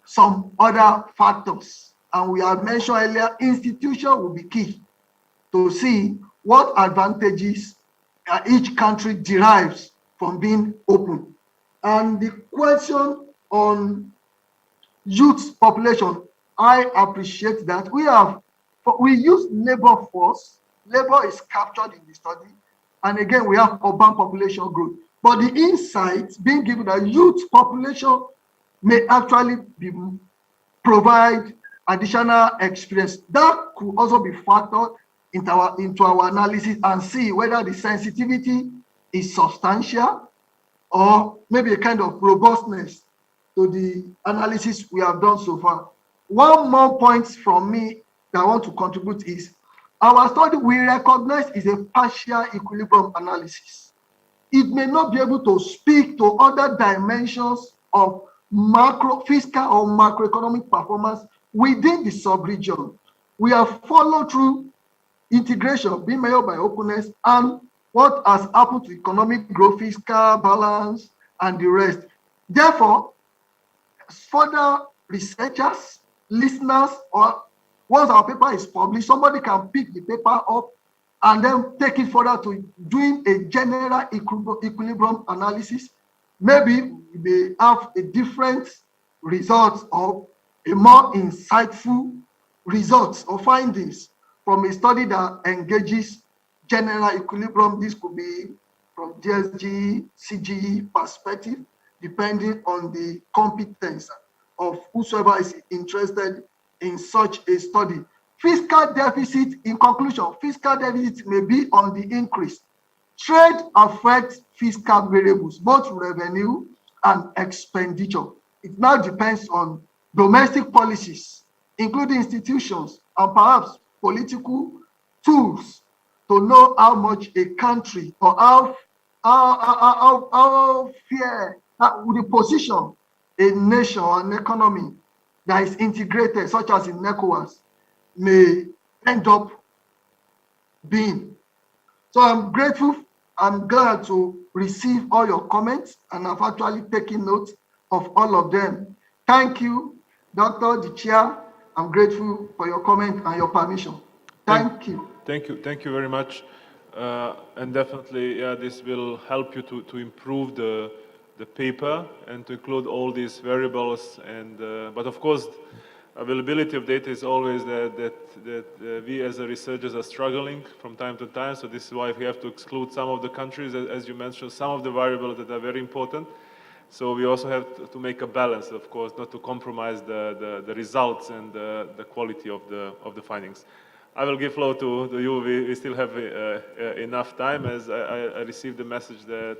some other factors. And we have mentioned earlier, institution will be key to see what advantages each country derives from being open. And the question on youth population, I appreciate that we use labor force. Labor is captured in the study. And again, we have urban population growth. But the insight being given that youth population may actually provide additional experience. That could also be factored into our analysis and see whether the sensitivity is substantial or maybe a kind of robustness to the analysis we have done so far. One more point from me that I want to contribute is our study we recognize is a partial equilibrium analysis. It may not be able to speak to other dimensions of macro fiscal or macroeconomic performance within the sub-region. We have followed through integration being measured by openness and what has happened to economic growth, fiscal balance, and the rest. Therefore, further researchers, listeners, or once our paper is published, somebody can pick the paper up and then take it further to doing a general equilibrium analysis. Maybe they have a different result or a more insightful results or findings from a study that engages general equilibrium. This could be from DSG, CGE perspective, depending on the competence of whosoever is interested in such a study. Fiscal deficit, in conclusion, fiscal deficit may be on the increase. Trade affects fiscal variables, both revenue and expenditure. It now depends on domestic policies, including institutions and perhaps political tools to know how much a country or how fair the position a nation or an economy that is integrated, such as in ECOWAS, may end up being. So I'm grateful. I'm glad to receive all your comments, and I've actually taken note of all of them. Thank you, Dr. the Chair. I'm grateful for your comment and your permission. Thank you. Thank you very much. And definitely, yeah, this will help you to improve the paper and to include all these variables. And but of course, availability of data is always that we as researchers are struggling from time to time. So this is why we have to exclude some of the countries, as you mentioned, some of the variables that are very important. So we also have to make a balance, of course, not to compromise the results and the quality of the findings. I will give floor to you. We still have enough time, as I received the message that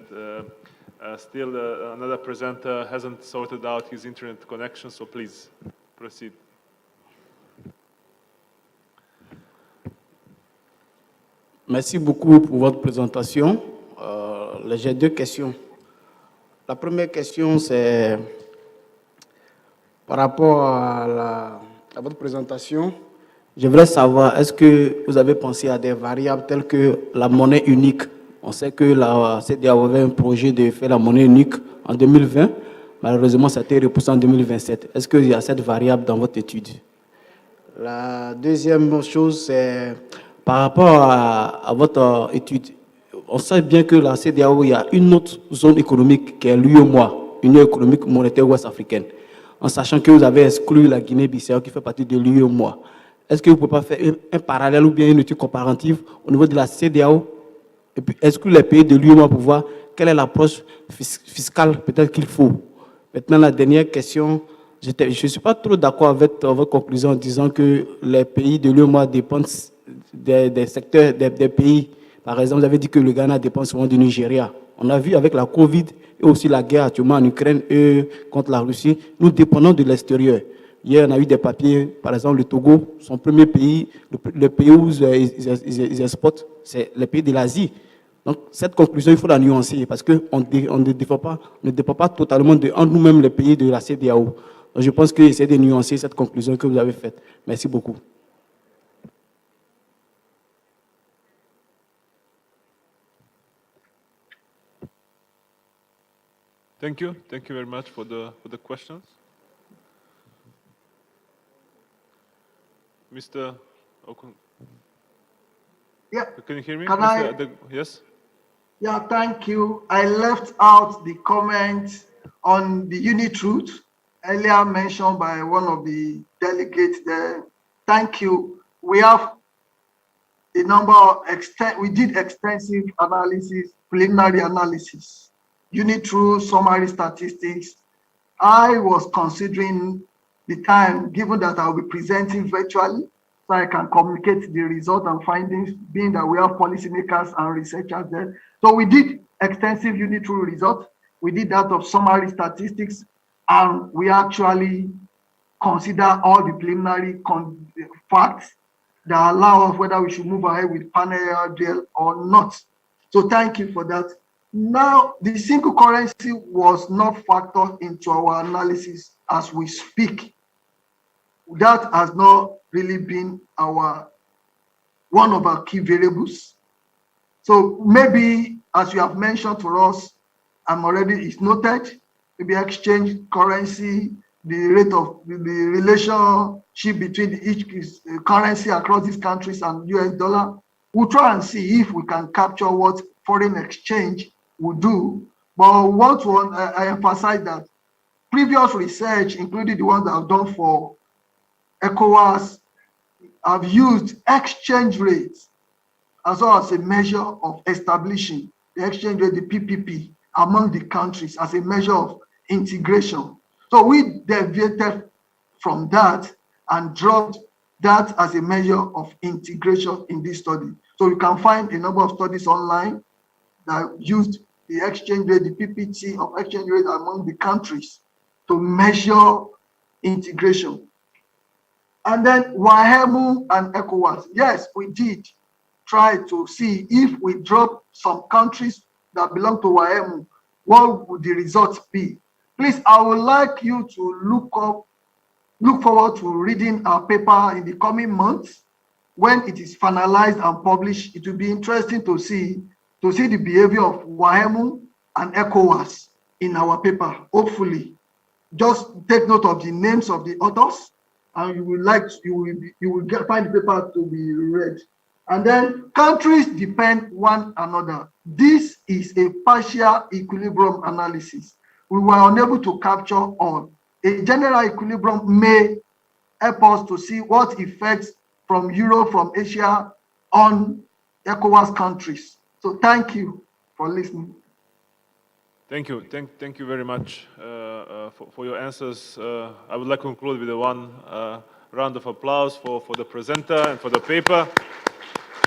still another presenter hasn't sorted out his internet connection, so please proceed. Merci beaucoup pour votre présentation. J'ai deux questions. La première question, c'est par rapport à votre présentation. Je voudrais savoir, est-ce que vous avez pensé à des variables telles que la monnaie unique? On sait que la CEDEAO avait un projet de faire la monnaie unique en 2020. Malheureusement, ça a été repoussé en 2027. Est-ce qu'il y a cette variable dans votre étude? La deuxième chose, c'est par rapport à votre étude. On sait bien que la CEDEAO, il y a une autre zone économique qui est l'UEMOA, Union économique monétaire ouest-africaine, en sachant que vous avez exclu la Guinée-Bissau qui fait partie de l'UEMOA. Est-ce que vous ne pouvez pas faire un parallèle ou bien une étude comparative au niveau de la CEDEAO et puis exclure les pays de l'UEMOA pour voir quelle est l'approche fiscale peut-être qu'il faut? Maintenant, la dernière question, je ne suis pas trop d'accord avec votre conclusion en disant que les pays de l'UEMOA dépendent des secteurs, des pays. Par exemple, vous avez dit que le Ghana dépend souvent du Nigeria. On a vu avec la Covid et aussi la guerre actuellement en Ukraine et contre la Russie, nous dépendons de l'extérieur. Hier, on a eu des papiers, par exemple, le Togo, son premier pays, le pays où ils exportent, c'est les pays de l'Asie. Donc, cette conclusion, il faut la nuancer parce qu'on ne dépend pas totalement de nous-mêmes, les pays de la CEDEAO. Donc, je pense qu'il essaie de nuancer cette conclusion que vous avez faite. Merci beaucoup. Thank you very much for the questions. Mr. Okun. Yeah. Can you hear me? Yes? Yeah, thank you. I left out the comment on the unit route earlier mentioned by one of the delegates there. Thank you. We have a number of we did extensive analysis, preliminary analysis, unit route, summary statistics. I was considering the time, given that I'll be presenting virtually, so I can communicate the result and findings, being that we have policymakers and researchers there. So we did extensive unit route results. We did that of summary statistics, and we actually consider all the preliminary facts that allow us whether we should move ahead with panel deal or not. So thank you for that. Now, the single currency was not factored into our analysis as we speak. That has not really been one of our key variables. So maybe, as you have mentioned to us, it's noted, maybe exchange currency, the rate of the relationship between each currency across these countries and US dollar. We'll try and see if we can capture what foreign exchange will do. But I emphasize that previous research, including the ones that I've done for ECOWAS, have used exchange rates as well as a measure of establishing the exchange rate, the PPP, among the countries as a measure of integration. So we deviated from that and dropped that as a measure of integration in this study. So you can find a number of studies online that used the exchange rate, the PPT of exchange rate among the countries to measure integration. And then WAHEMU and ECOWAS, yes, we did. try to see if we drop some countries that belong to WAEMU, what would the results be? Please, I would like you to look forward to reading our paper in the coming months. When it is finalized and published, it will be interesting to see the behavior of WAEMU and ECOWAS in our paper. Hopefully, just take note of the names of the authors, and you will find the paper to be read. And then countries depend one another. This is a partial equilibrium analysis. We were unable to capture all. A general equilibrium may help us to see what effects from Europe, from Asia on ECOWAS countries. So thank you for listening. Thank you. Thank you very much for your answers. I would like to conclude with one round of applause for the presenter and for the paper.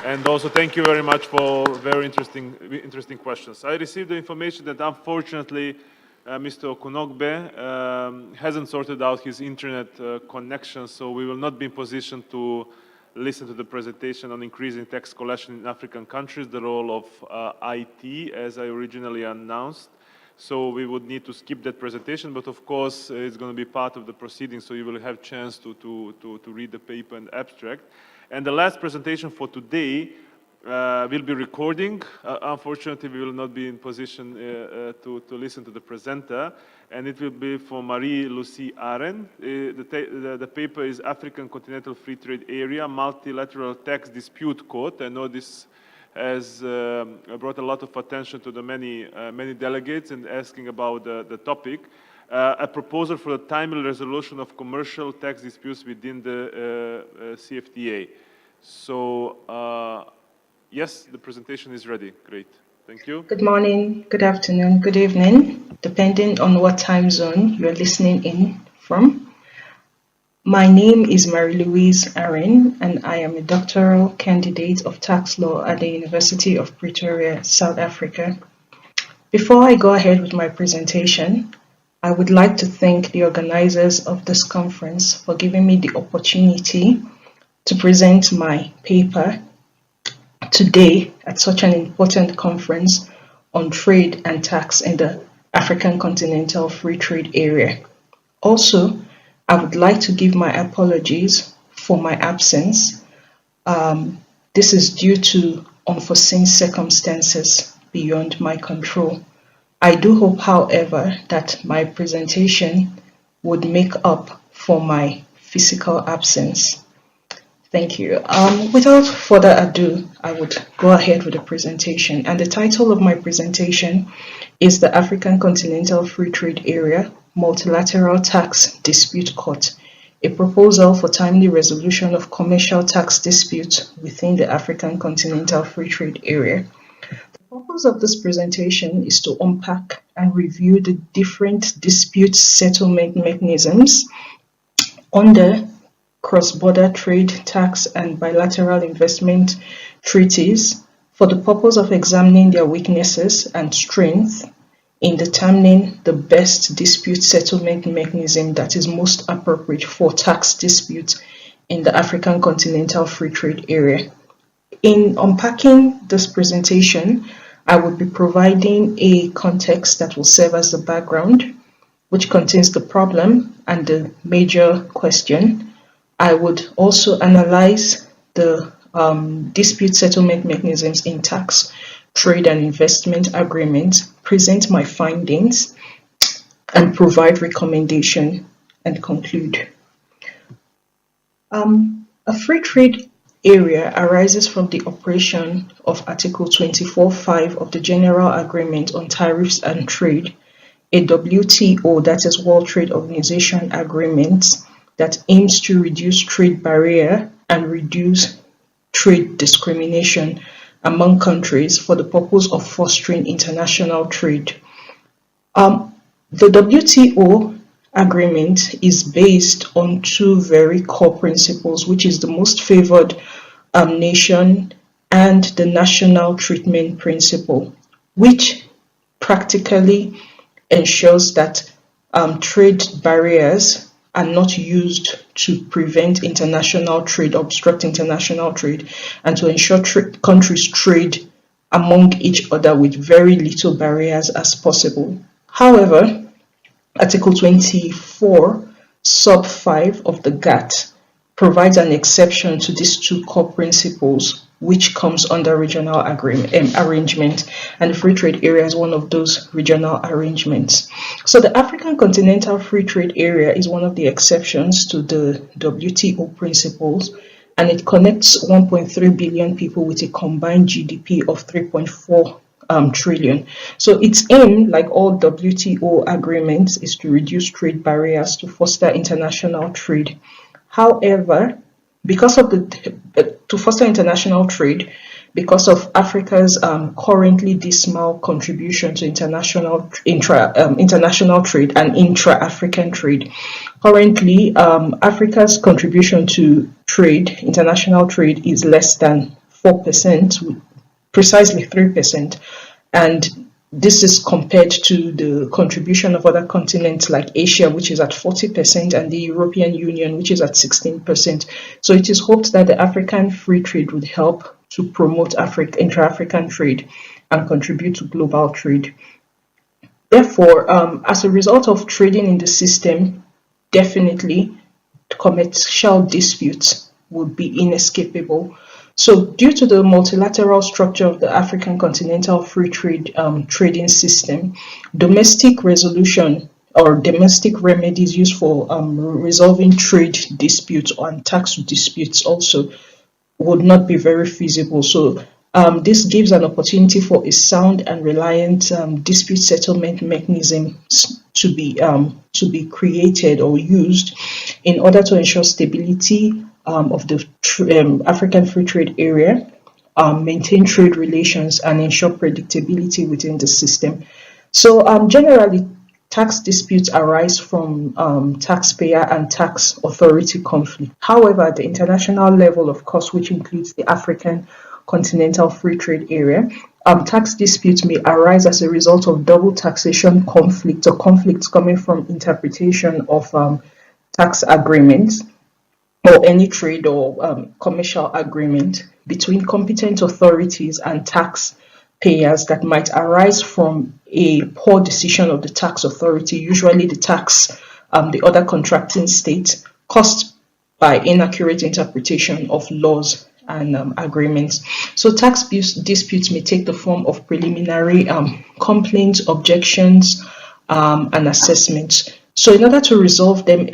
And also thank you very much for very interesting questions. I received the information that unfortunately Mr. Okunogbe hasn't sorted out his internet connection, so we will not be in position to listen to the presentation on increasing tax collection in African countries, the role of IT, as I originally announced. So we would need to skip that presentation, but of course it's going to be part of the proceedings, so you will have chance to read the paper and abstract. And the last presentation for today will be recording. Unfortunately, we will not be in position to listen to the presenter, and it will be for Marie-Lucie Arend. The paper is African Continental Free Trade Area, Multilateral Tax Dispute Court. I know this has brought a lot of attention to the many delegates and asking about the topic. A proposal for the timely resolution of commercial tax disputes within the CFTA. So, yes, the presentation is ready. Great. Thank you. Good morning, good afternoon, good evening, depending on what time zone you're listening in from. My name is Marie-Louise Arend, and I am a doctoral candidate of tax law at the University of Pretoria, South Africa. Before I go ahead with my presentation, I would like to thank the organizers of this conference for giving me the opportunity to present my paper today at such an important conference on trade and tax in the African Continental Free Trade Area. Also, I would like to give my apologies for my absence. This is due to unforeseen circumstances beyond my control. I do hope, however, that my presentation would make up for my physical absence. Thank you. Without further ado, I would go ahead with the presentation. And the title of my presentation is the African Continental Free Trade Area, Multilateral Tax Dispute Court, a proposal for timely resolution of commercial tax disputes within the African Continental Free Trade Area. The purpose of this presentation is to unpack and review the different dispute settlement mechanisms under cross-border trade, tax, and bilateral investment treaties for the purpose of examining their weaknesses and strengths in determining the best dispute settlement mechanism that is most appropriate for tax disputes in the African Continental Free Trade Area. In unpacking this presentation, I will be providing a context that will serve as the background, which contains the problem and the major question. I would also analyze the dispute settlement mechanisms in tax, trade, and investment agreements, present my findings, and provide recommendation and conclude. A free trade area arises from the operation of Article 24.5 of the General Agreement on Tariffs and Trade, a WTO, that is World Trade Organization agreement, that aims to reduce trade barrier and reduce trade discrimination among countries for the purpose of fostering international trade. The WTO agreement is based on two very core principles, which is the most favored nation and the national treatment principle, which practically ensures that trade barriers are not used to prevent international trade, obstruct international trade, and to ensure countries trade among each other with very little barriers as possible. However, Article 24, sub 5 of the GATT provides an exception to these two core principles, which comes under regional arrangement, and the free trade area is one of those regional arrangements. So the African Continental Free Trade Area is one of the exceptions to the WTO principles, and it connects 1.3 billion people with a combined GDP of 3.4 trillion. So its aim, like all WTO agreements, is to reduce trade barriers to foster international trade. However, because of to foster international trade, because of Africa's currently dismal contribution to international trade and intra-African trade. Currently, Africa's contribution to trade, international trade, is less than 4%, precisely 3%, and this is compared to the contribution of other continents like Asia, which is at 40%, and the European Union, which is at 16%. So it is hoped that the African free trade would help to promote intra-African trade and contribute to global trade. Therefore, as a result of trading in the system, definitely commercial disputes would be inescapable. So due to the multilateral structure of the African Continental Free Trade trading system, domestic resolution or domestic remedies used for resolving trade disputes and tax disputes also would not be very feasible. So this gives an opportunity for a sound and reliant dispute settlement mechanism to be created or used in order to ensure stability of the African Free Trade Area, maintain trade relations, and ensure predictability within the system. So generally, tax disputes arise from taxpayer and tax authority conflict. However, at the international level, of course, which includes the African Continental Free Trade Area, tax disputes may arise as a result of double taxation conflict or conflicts coming from interpretation of tax agreements or any trade or commercial agreement between competent authorities and taxpayers that might arise from a poor decision of the tax authority, usually the other contracting state, caused by inaccurate interpretation of laws and agreements. So tax disputes may take the form of preliminary complaints, objections, and assessments. So in order to resolve them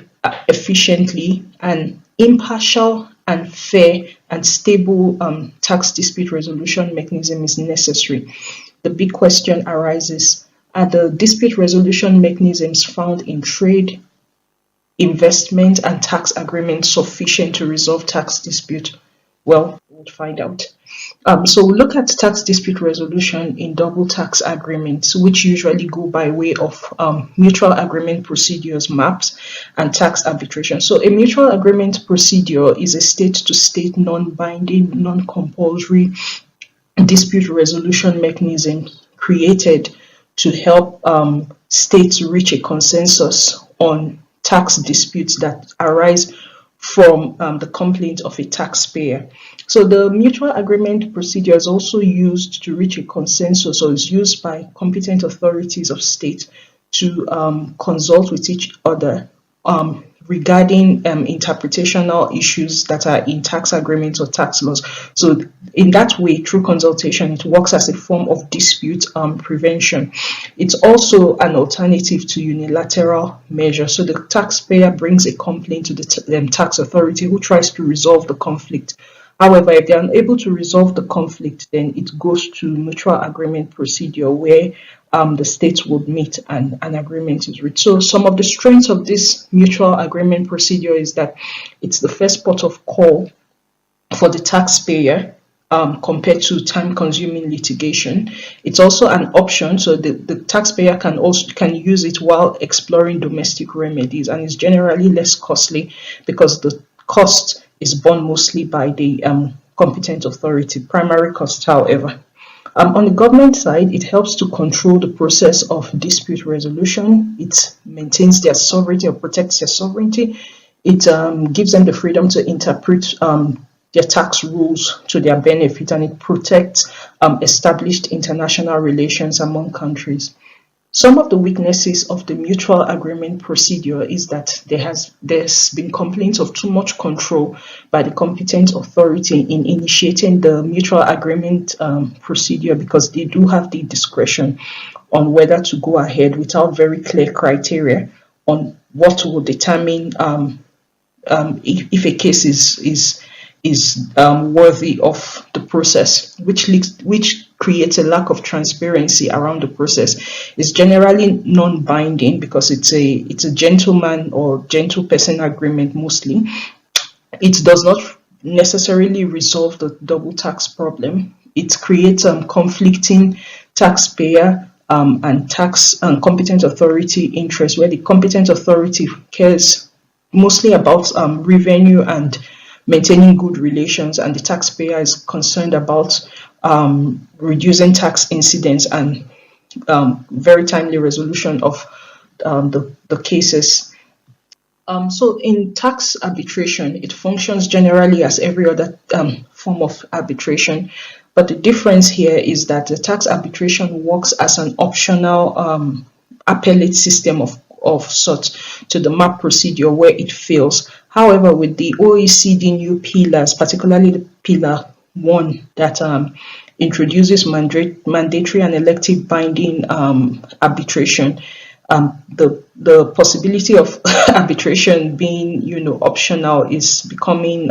efficiently, an impartial and fair and stable tax dispute resolution mechanism is necessary. The big question arises, are the dispute resolution mechanisms found in trade, investment, and tax agreements sufficient to resolve tax dispute? Well, we'll find out. So we'll look at tax dispute resolution in double tax agreements, which usually go by way of mutual agreement procedures, MAPs, and tax arbitration. So a mutual agreement procedure is a state-to-state, non-binding, non-compulsory dispute resolution mechanism created to help states reach a consensus on tax disputes that arise from the complaint of a taxpayer. So the mutual agreement procedure is also used to reach a consensus, or is used by competent authorities of state to consult with each other regarding interpretational issues that are in tax agreements or tax laws. So in that way, through consultation, it works as a form of dispute prevention. It's also an alternative to unilateral measure. So the taxpayer brings a complaint to the tax authority, who tries to resolve the conflict. However, if they're unable to resolve the conflict, then it goes to mutual agreement procedure, where the states would meet and an agreement is reached. So some of the strengths of this mutual agreement procedure is that it's the first port of call for the taxpayer compared to time-consuming litigation. It's also an option, so the taxpayer can use it while exploring domestic remedies, and is generally less costly because the cost is borne mostly by the competent authority. Primary cost, however. On the government side, it helps to control the process of dispute resolution. It maintains their sovereignty or protects their sovereignty. It gives them the freedom to interpret their tax rules to their benefit, and it protects established international relations among countries. Some of the weaknesses of the mutual agreement procedure is that there's been complaints of too much control by the competent authority in initiating the mutual agreement procedure, because they do have the discretion on whether to go ahead without very clear criteria on what will determine if a case is worthy of the process, which creates a lack of transparency around the process. It's generally non-binding because it's a gentleman or gentle person agreement mostly. It does not necessarily resolve the double tax problem. It creates conflicting taxpayer and tax and competent authority interests, where the competent authority cares mostly about revenue and maintaining good relations, and the taxpayer is concerned about reducing tax incidents and very timely resolution of the cases. So in tax arbitration, it functions generally as every other form of arbitration, but the difference here is that the tax arbitration works as an optional appellate system of sorts to the MAP procedure where it fails. However, with the OECD new pillars, particularly the pillar 1 that introduces mandatory and elective binding arbitration, the possibility of arbitration being optional is becoming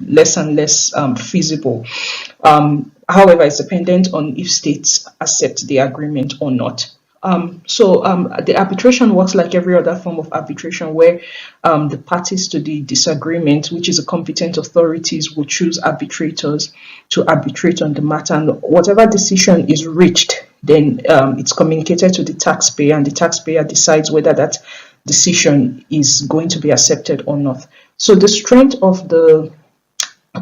less and less feasible. However, it's dependent on if states accept the agreement or not. The arbitration works like every other form of arbitration, where the parties to the disagreement, which is the competent authorities, will choose arbitrators to arbitrate on the matter, and whatever decision is reached, then it's communicated to the taxpayer, and the taxpayer decides whether that decision is going to be accepted or not. So the strength of the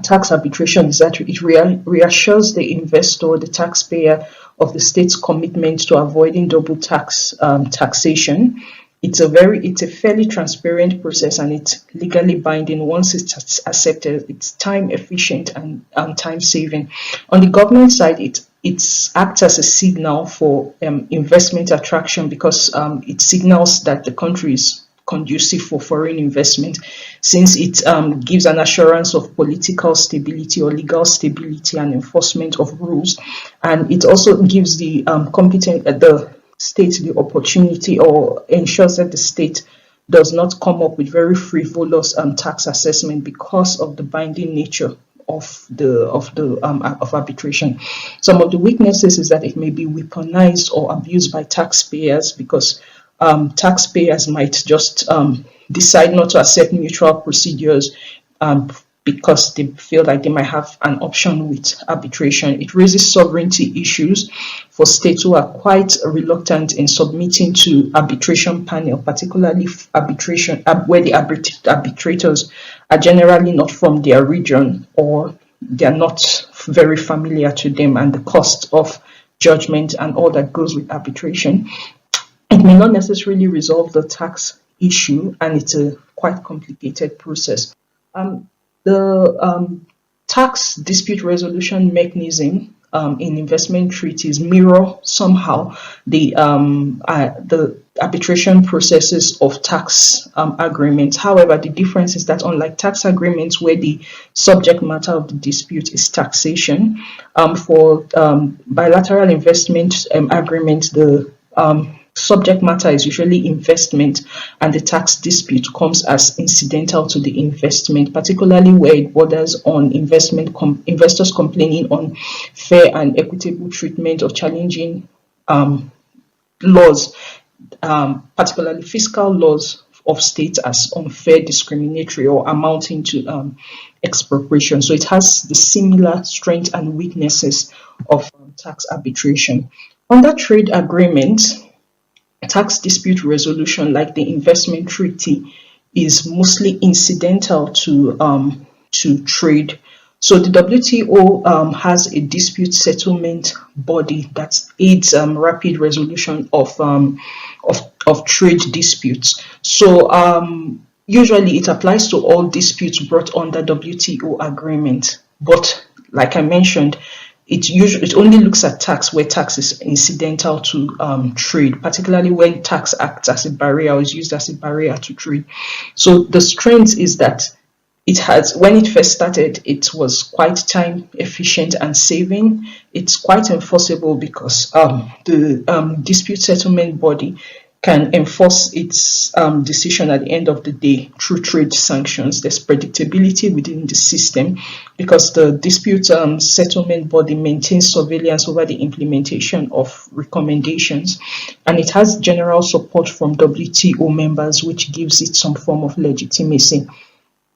tax arbitration is that it reassures the investor, the taxpayer, of the state's commitment to avoiding double taxation. It's a fairly transparent process, and it's legally binding once it's accepted. It's time efficient and time saving. On the government side, it acts as a signal for investment attraction, because it signals that the country is conducive for foreign investment, since it gives an assurance of political stability or legal stability and enforcement of rules, and it also gives the the state the opportunity, or ensures that the state does not come up with very frivolous tax assessment because of the binding nature of arbitration. Some of the weaknesses is that it may be weaponized or abused by taxpayers, because taxpayers might just decide not to accept mutual procedures because they feel like they might have an option with arbitration. It raises sovereignty issues for states who are quite reluctant in submitting to arbitration panel, particularly arbitration where the arbitrators are generally not from their region, or they are not very familiar to them, and the cost of judgment and all that goes with arbitration. It may not necessarily resolve the tax issue, and it's a quite complicated process. The tax dispute resolution mechanism in investment treaties mirror somehow the arbitration processes of tax agreements. However, the difference is that unlike tax agreements where the subject matter of the dispute is taxation, for bilateral investment agreements, the subject matter is usually investment, and the tax dispute comes as incidental to the investment, particularly where it borders on investors complaining on fair and equitable treatment or challenging laws, particularly fiscal laws of states, as unfair, discriminatory, or amounting to expropriation. So it has the similar strengths and weaknesses of tax arbitration. Under trade agreements, tax dispute resolution, like the investment treaty, is mostly incidental to trade. So the WTO has a dispute settlement body that aids rapid resolution of trade disputes. So usually it applies to all disputes brought under WTO agreement. But like I mentioned, it only looks at tax where tax is incidental to trade, particularly when tax acts as a barrier or is used as a barrier to trade. So the strength is that it has, when it first started, it was quite time efficient and saving. It's quite enforceable because the dispute settlement body can enforce its decision at the end of the day through trade sanctions. There's predictability within the system because the dispute settlement body maintains surveillance over the implementation of recommendations, and it has general support from WTO members, which gives it some form of legitimacy.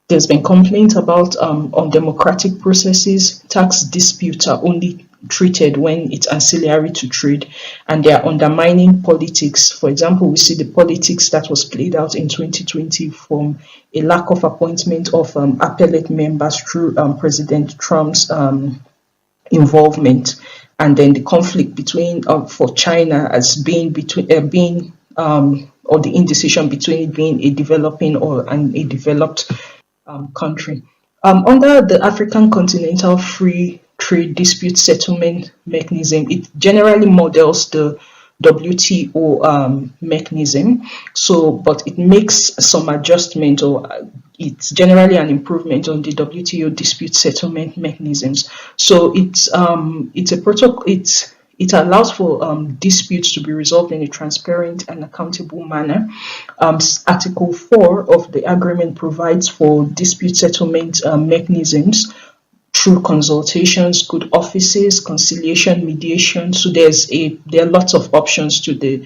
There's been complaints about undemocratic processes. Tax disputes are only treated when it's ancillary to trade, and they are undermining politics. For example, we see the politics that was played out in 2020 from a lack of appointment of appellate members through President Trump's involvement, and then the conflict between for China as being between or the indecision between it being a developing and a developed country. Under the African Continental Free Trade Dispute Settlement Mechanism, it generally models the WTO mechanism. So, but it makes some adjustment, or it's generally an improvement on the WTO dispute settlement mechanisms. So it's a protocol. It allows for disputes to be resolved in a transparent and accountable manner. Article 4 of the agreement provides for dispute settlement mechanisms through consultations, good offices, conciliation, mediation. So there are lots of options to the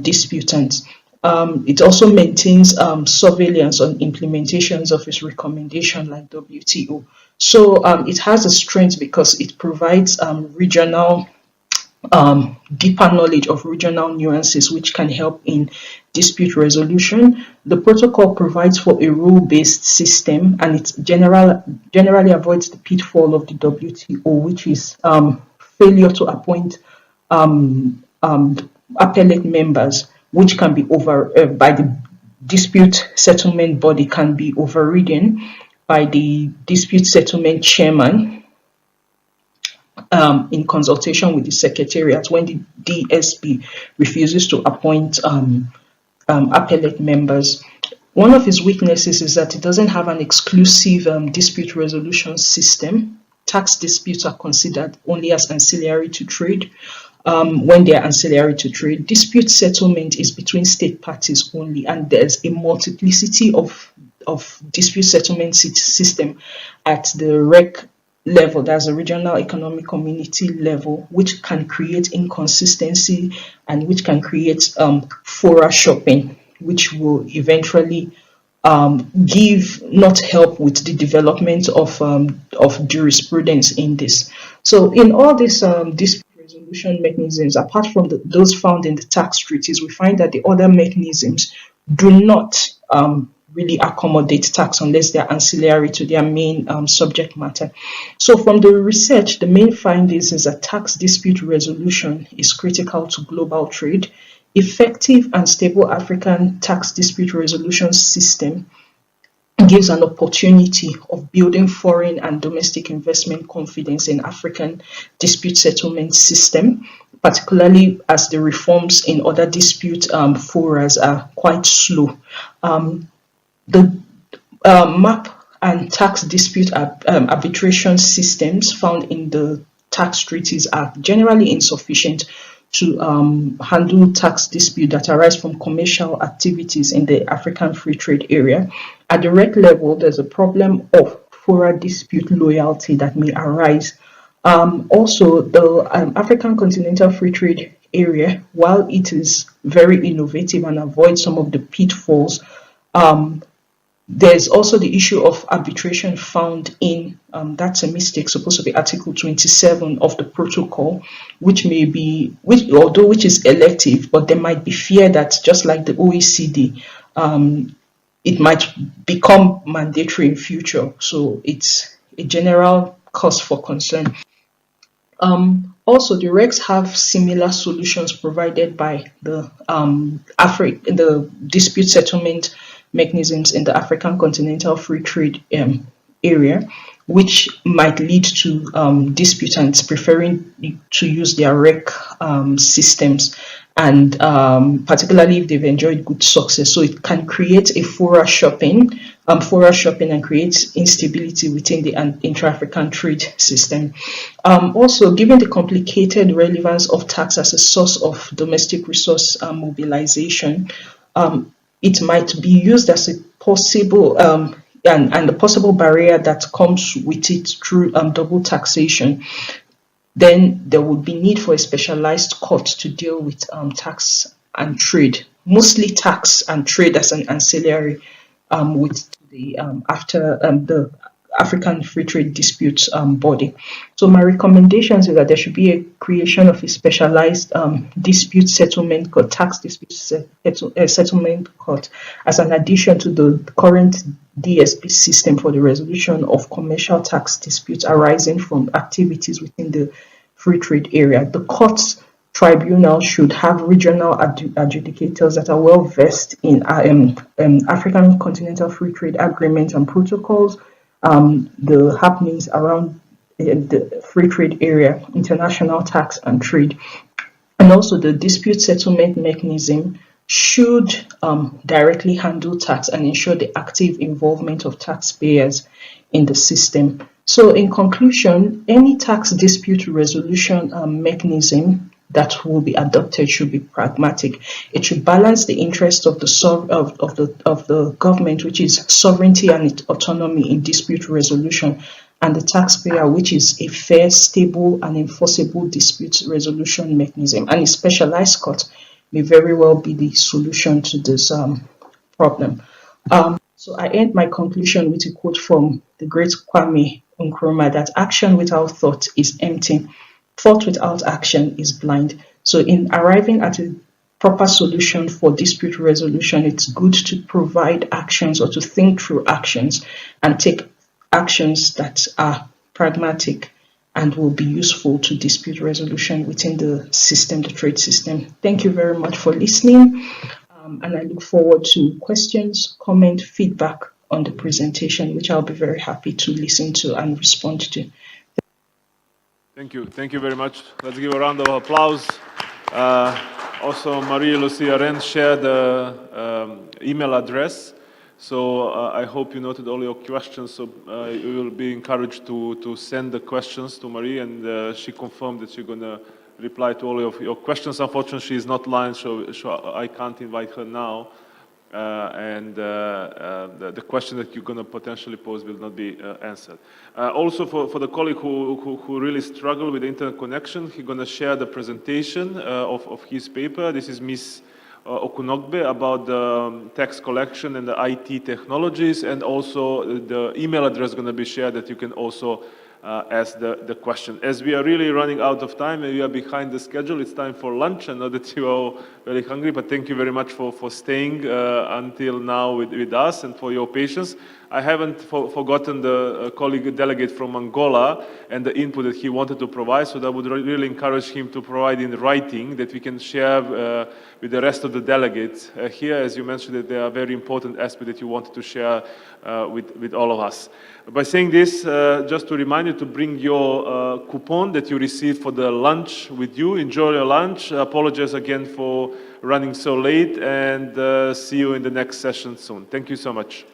disputants. It also maintains surveillance on implementations of its recommendation like WTO. So it has a strength because it provides regional deeper knowledge of regional nuances, which can help in dispute resolution. The protocol provides for a rule-based system, and it generally avoids the pitfall of the WTO, which is failure to appoint appellate members, which can be by the dispute settlement body, can be overridden by the dispute settlement chairman in consultation with the Secretariat when the DSB refuses to appoint appellate members. One of its weaknesses is that it doesn't have an exclusive dispute resolution system. Tax disputes are considered only as ancillary to trade. When they are ancillary to trade, dispute settlement is between state parties only, and there's a multiplicity of dispute settlement system at the REC level, that's the regional economic community level, which can create inconsistency and which can create fora shopping, which will eventually not help with the development of jurisprudence in this. So in all these dispute resolution mechanisms, apart from those found in the tax treaties, we find that the other mechanisms do not really accommodate tax unless they're ancillary to their main subject matter. So from the research, the main findings is that tax dispute resolution is critical to global trade. Effective and stable African tax dispute resolution system gives an opportunity of building foreign and domestic investment confidence in African dispute settlement system, particularly as the reforms in other dispute forums are quite slow. The MAP and tax dispute arbitration systems found in the tax treaties are generally insufficient to handle tax disputes that arise from commercial activities in the African free trade area. At the REC level, there's a problem of fora dispute loyalty that may arise. Also, the African Continental Free Trade Area, while it is very innovative and avoids some of the pitfalls, there's also the issue of arbitration found in, that's a mistake, supposed to be Article 27 of the protocol, which is elective, but there might be fear that just like the OECD, it might become mandatory in future. So it's a general cause for concern. Also, the regs have similar solutions provided by the the dispute settlement mechanisms in the African Continental Free Trade area, which might lead to disputants preferring to use their rec systems, and particularly if they've enjoyed good success. So it can create a fora shopping and create instability within the intra-African trade system. Also, given the complicated relevance of tax as a source of domestic resource mobilization, it might be used as a possible and the possible barrier that comes with it through double taxation. Then there would be need for a specialized court to deal with tax and trade, mostly tax and trade as an ancillary with the the African Free Trade Disputes body. So my recommendations is that there should be a creation of a specialized dispute settlement court, tax dispute settlement court, as an addition to the current DSP system for the resolution of commercial tax disputes arising from activities within the free trade area. The court's tribunal should have regional adjudicators that are well versed in African Continental Free Trade Agreements and protocols, the happenings around the free trade area, international tax and trade. And also the dispute settlement mechanism should directly handle tax and ensure the active involvement of taxpayers in the system. So in conclusion, any tax dispute resolution mechanism that will be adopted should be pragmatic. It should balance the interests of the government, which is sovereignty and autonomy in dispute resolution, and the taxpayer, which is a fair, stable, and enforceable dispute resolution mechanism. And a specialized court may very well be the solution to this problem. So I end my conclusion with a quote from the great Kwame Nkrumah, that action without thought is empty. Thought without action is blind. So in arriving at a proper solution for dispute resolution, it's good to provide actions or to think through actions and take actions that are pragmatic and will be useful to dispute resolution within the system, the trade system. Thank you very much for listening. And I look forward to questions, comment, feedback on the presentation, which I'll be very happy to listen to and respond to. Thank you. Thank you very much. Let's give a round of applause. Also, Marie-Lucie Arend shared the email address. So I hope you noted all your questions. So you will be encouraged to send the questions to Marie, and she confirmed that she's going to reply to all of your questions. Unfortunately, she is not live, so I can't invite her now. The question that you're going to potentially pose will not be answered. Also, for the colleague who really struggled with the internet connection, he's going to share the presentation of his paper. This is Ms. Okunogbe about the tax collection and the IT technologies, and also the email address is going to be shared that you can also ask the question. As we are really running out of time and we are behind the schedule, it's time for lunch. I know that you are all very hungry, but thank you very much for staying until now with us and for your patience. I haven't forgotten the colleague delegate from Angola and the input that he wanted to provide, so I would really encourage him to provide in writing that we can share with the rest of the delegates here. As you mentioned, that there are very important aspects that you wanted to share with all of us. By saying this, just to remind you to bring your coupon that you received for the lunch with you. Enjoy your lunch. Apologize again for running so late, and see you in the next session soon. Thank you so much.